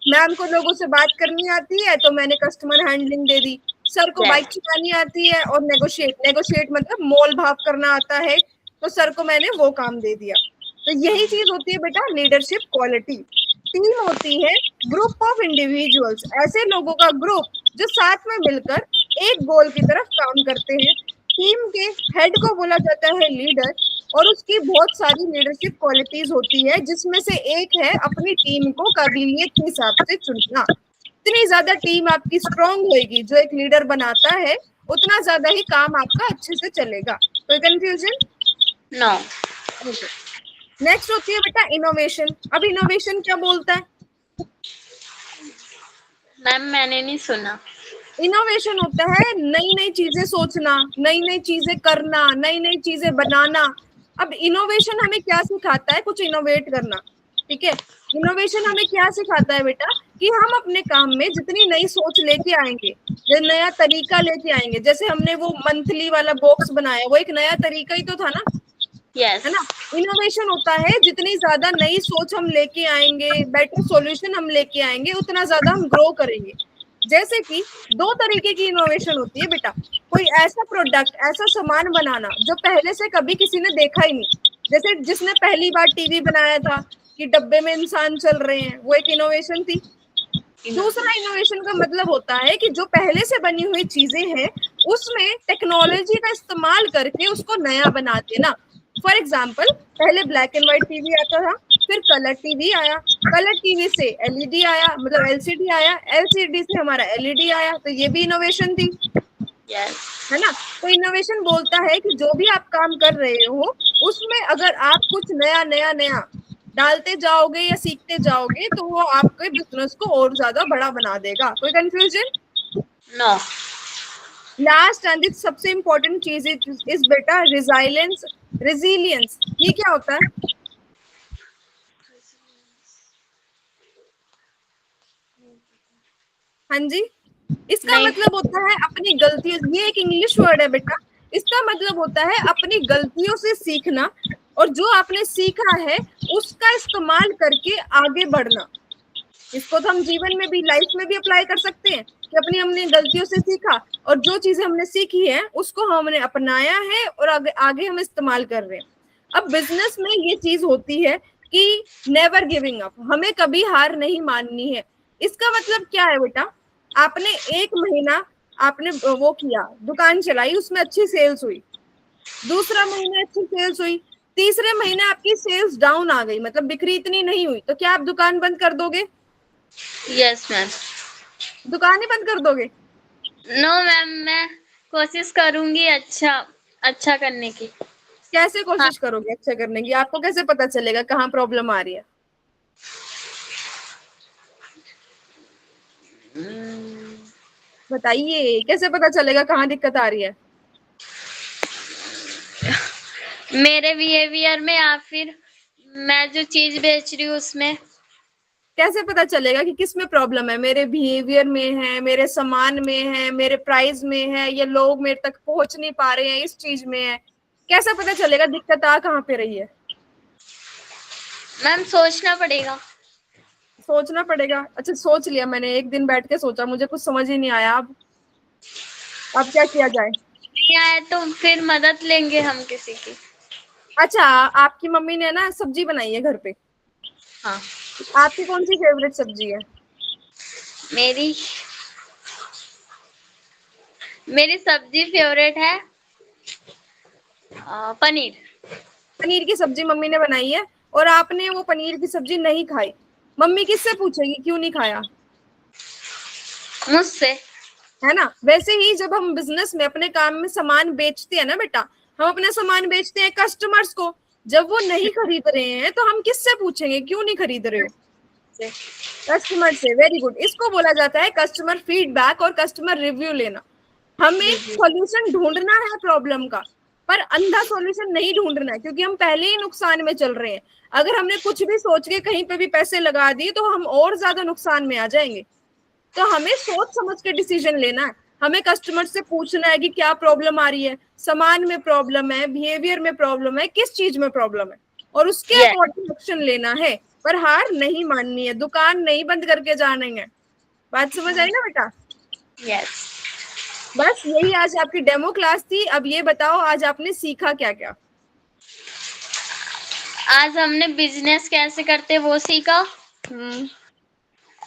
मैम को लोगों से बात करनी आती है तो मैंने कस्टमर हैंडलिंग दे दी, सर को बाइक चलानी आती है और नेगोशिएट मतलब मोल भाव करना आता है तो सर को मैंने वो काम दे दिया। तो यही चीज होती है बेटा लीडरशिप क्वालिटी। टीम होती है ग्रुप ऑफ इंडिविजुअल्स, ऐसे लोगों का ग्रुप जो साथ में मिलकर एक गोल की तरफ काम करते हैं। टीम के हेड को बोला जाता है लीडर, और उसकी बहुत सारी लीडरशिप क्वालिटीज होती है जिसमें से एक है अपनी टीम को काबिलियत के हिसाब से चुनना। जितनी ज्यादा टीम आपकी स्ट्रांग होगी, जो एक लीडर बनाता है, उतना ज्यादा ही काम आपका अच्छे से चलेगा। कोई कंफ्यूजन? नो। ओके। नेक्स्ट होती है बेटा इनोवेशन। अब इनोवेशन क्या बोलता है? मैम मैंने नहीं सुना। इनोवेशन होता है नई नई चीजें सोचना, नई नई चीजें करना, नई नई चीजें बनाना। अब इनोवेशन हमें क्या सिखाता है, कुछ इनोवेट करना। ठीक है, इनोवेशन हमें क्या सिखाता है बेटा, कि हम अपने काम में जितनी नई सोच लेके आएंगे, जो नया तरीका लेके आएंगे, जैसे हमने वो मंथली वाला बॉक्स बनाया, वो एक नया तरीका ही तो था ना, यस। है ना। इनोवेशन होता है जितनी ज्यादा नई सोच हम लेके आएंगे, बेटर सॉल्यूशन हम लेके आएंगे, उतना ज्यादा हम ग्रो करेंगे। जैसे कि 2 तरीके की इनोवेशन होती है बेटा, कोई ऐसा प्रोडक्ट, ऐसा सामान बनाना जो पहले से कभी किसी ने देखा ही नहीं, जैसे जिसने पहली बार टीवी बनाया था कि डब्बे में इंसान चल रहे हैं, वो एक इनोवेशन थी। दूसरा इनोवेशन का मतलब होता है कि जो पहले से बनी हुई चीजें हैं उसमें टेक्नोलॉजी का इस्तेमाल करके उसको नया बना देना। फॉर एग्जाम्पल, पहले ब्लैक एंड व्हाइट टीवी आता था, फिर कलर टीवी आया, कलर टीवी से एलईडी आया, मतलब एलसीडी आया, एलसीडी से हमारा एलईडी आया, तो ये भी इनोवेशन थी। है ना। तो इनोवेशन बोलता है कि जो भी आप काम कर रहे हो उसमें अगर आप कुछ नया नया नया डालते जाओगे या सीखते जाओगे तो वो आपके बिजनेस को और ज्यादा बड़ा बना देगा। कोई कंफ्यूजन? नो। लास्ट एंड सबसे इंपॉर्टेंट चीज इज बेटा रिजाइलेंस, रेजिलियंस। ये क्या होता है? हाँ जी, इसका मतलब होता है अपनी गलतियों, ये एक इंग्लिश वर्ड है बेटा, इसका मतलब होता है अपनी गलतियों से सीखना और जो आपने सीखा है उसका इस्तेमाल करके आगे बढ़ना। इसको तो हम जीवन में भी, लाइफ में भी अप्लाई कर सकते हैं कि अपनी हमने गलतियों से सीखा और जो चीजें हमने सीखी है उसको हमने अपनाया है और आगे हम इस्तेमाल कर रहे हैं। अब बिजनेस में ये चीज होती है कि नेवर गिविंग अप, हमें कभी हार नहीं माननी है। इसका मतलब क्या है बेटा? आपने एक महीना आपने वो किया, दुकान चलाई, उसमें अच्छी सेल्स हुई, दूसरा महीना अच्छी सेल्स हुई, तीसरे महीने आपकी सेल्स डाउन आ गई, मतलब बिक्री इतनी नहीं हुई, तो क्या आप दुकान बंद कर दोगे? Yes ma'am. दुकान ही बंद कर दोगे? नो मैम, मैं कोशिश करूंगी अच्छा करने की। कैसे कोशिश करोगे अच्छा करने की? आपको कैसे पता चलेगा कहाँ प्रॉब्लम आ रही है? बताइए, कैसे पता चलेगा कहाँ दिक्कत आ रही है? मेरे बिहेवियर में या फिर मैं जो चीज बेच रही हूँ उसमें। कैसे पता चलेगा कि किस में प्रॉब्लम है? मेरे बिहेवियर में है, मेरे सामान में है, मेरे प्राइस में है, या लोग मेरे तक पहुंच नहीं पा रहे हैं इस चीज में है? कैसा पता चलेगा दिक्कत आ कहाँ पे रही है? मैम सोचना पड़ेगा। सोचना पड़ेगा? अच्छा, सोच लिया मैंने, एक दिन बैठ के सोचा, मुझे कुछ समझ ही नहीं आया। अब क्या किया जाए? नहीं आए तो फिर मदद लेंगे हम किसी की। अच्छा, आपकी मम्मी ने ना सब्जी बनाई है घर पे? हाँ। आपकी कौन सी फेवरेट सब्जी है? मेरी सब्जी फेवरेट है पनीर। पनीर की सब्जी मम्मी ने बनाई है और आपने वो पनीर की सब्जी नहीं खाई, मम्मी किससे पूछेगी क्यों नहीं खाया? मुझसे। है ना। वैसे ही जब हम बिजनेस में अपने काम में सामान बेचते हैं ना बेटा, हम अपना सामान बेचते हैं कस्टमर्स को, जब वो नहीं खरीद रहे हैं तो हम किससे पूछेंगे क्यों नहीं खरीद रहे हो? कस्टमर से। वेरी गुड, इसको बोला जाता है कस्टमर फीडबैक और कस्टमर रिव्यू लेना। हमें सॉल्यूशन ढूंढना है प्रॉब्लम का, पर अंधा सॉल्यूशन नहीं ढूंढना है, क्योंकि हम पहले ही नुकसान में चल रहे हैं। अगर हमने कुछ भी सोच के कहीं पे भी पैसे लगा दिए तो हम और ज्यादा नुकसान में आ जाएंगे। तो हमें सोच समझ के डिसीजन लेना है। हमें कस्टमर से पूछना है कि क्या प्रॉब्लम आ रही है, सामान में प्रॉब्लम है, बिहेवियर में प्रॉब्लम है, किस चीज में प्रॉब्लम है, और उसके अकॉर्डिंग एक्शन लेना है। पर हार नहीं माननी है, दुकान नहीं बंद करके जाना है। बात समझ आई ना बेटा? यस। बस यही आज आपकी डेमो क्लास थी। अब ये बताओ आज आपने सीखा क्या क्या? आज हमने बिजनेस कैसे करते वो सीखा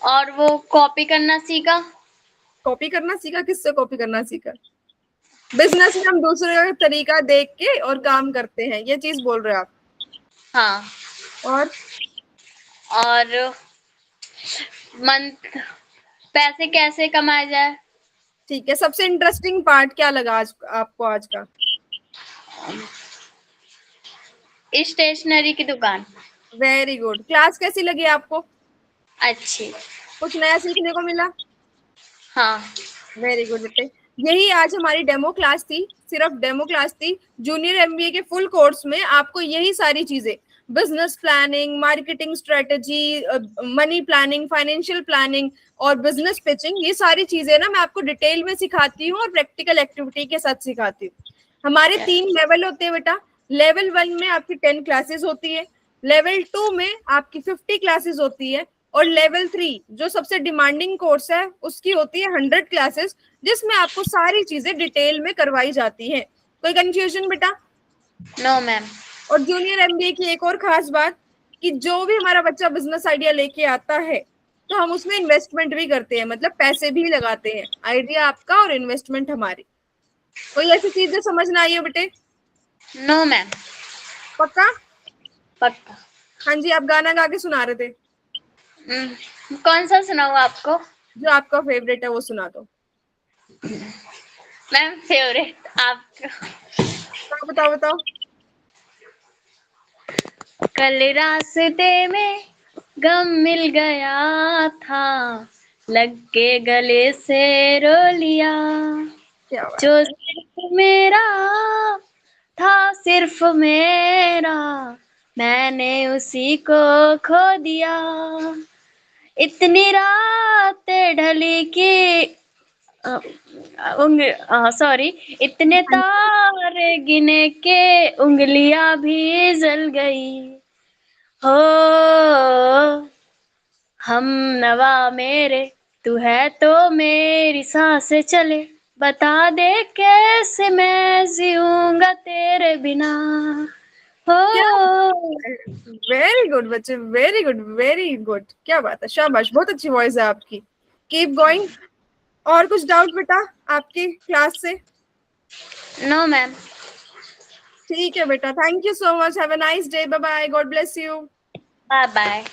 और वो कॉपी करना सीखा। कॉपी करना सीखा? किससे कॉपी करना सीखा? बिजनेस में हम दूसरे का तरीका देख के और काम करते हैं, ये चीज बोल रहे हो आप? हाँ। और मंथ पैसे कैसे कमाए जाए। ठीक है, सबसे इंटरेस्टिंग पार्ट क्या लगा आज आपको आज का? स्टेशनरी की दुकान। Very good. क्लास कैसी लगी आपको? अच्छी। कुछ नया सीखने को मिला? हाँ। वेरी गुड बेटे। यही आज हमारी डेमो क्लास थी, सिर्फ डेमो क्लास थी। जूनियर एमबीए के फुल कोर्स में आपको यही सारी चीजें, business planning, marketing strategy, money planning, financial planning और बिजनेस पिचिंग, ये सारी चीजें ना मैं आपको डिटेल में सिखाती हूँ और प्रैक्टिकल एक्टिविटी के साथ सिखाती हूँ। हमारे 3 लेवल होते हैं बेटा। लेवल 1 में आपकी 10 क्लासेस होती है, लेवल 2 में आपकी 50 क्लासेस होती है, और लेवल 3 जो सबसे डिमांडिंग कोर्स है उसकी होती है 100 क्लासेस, जिसमें आपको सारी चीजें डिटेल में करवाई जाती है। कोई कंफ्यूजन बेटा? No ma'am. और जूनियर एमबीए की एक और खास बात कि जो भी हमारा बच्चा बिजनेस आइडिया लेके आता है तो हम उसमें इन्वेस्टमेंट भी करते हैं, मतलब पैसे भी लगाते हैं। आइडिया आपका और इन्वेस्टमेंट हमारी। कोई ऐसी चीज जो समझ ना आई हो बेटे? No ma'am. पक्का? पक्का। हाँ जी, आप गाना गा के सुना रहे थे। कौन सा सुनाऊं आपको? जो आपका फेवरेट है वो सुना दो। मैम फेवरेट आपका? बताओ बताओ बताओ। कल रास्ते में गम मिल गया था, लग के गले से रो लिया, क्या बात जो है। सिर्फ मेरा था, सिर्फ मेरा, मैंने उसी को खो दिया। इतनी रातें ढली कि सॉरी, इतने हाँ जी। तारे गिने के उंगलियां भी जल गई। हो हम नवा मेरे, तू है तो मेरी सांसें चले, बता दे कैसे मैं जीऊंगा तेरे बिना। हो क्या वेरी गुड बच्चे, वेरी गुड वेरी गुड, क्या बात है, शाबाश, बहुत अच्छी वॉइस है आपकी। Keep going. और कुछ डाउट बेटा आपकी क्लास से? No ma'am. ठीक है बेटा, thank you so much, have a nice day, bye bye, God bless you. Bye bye.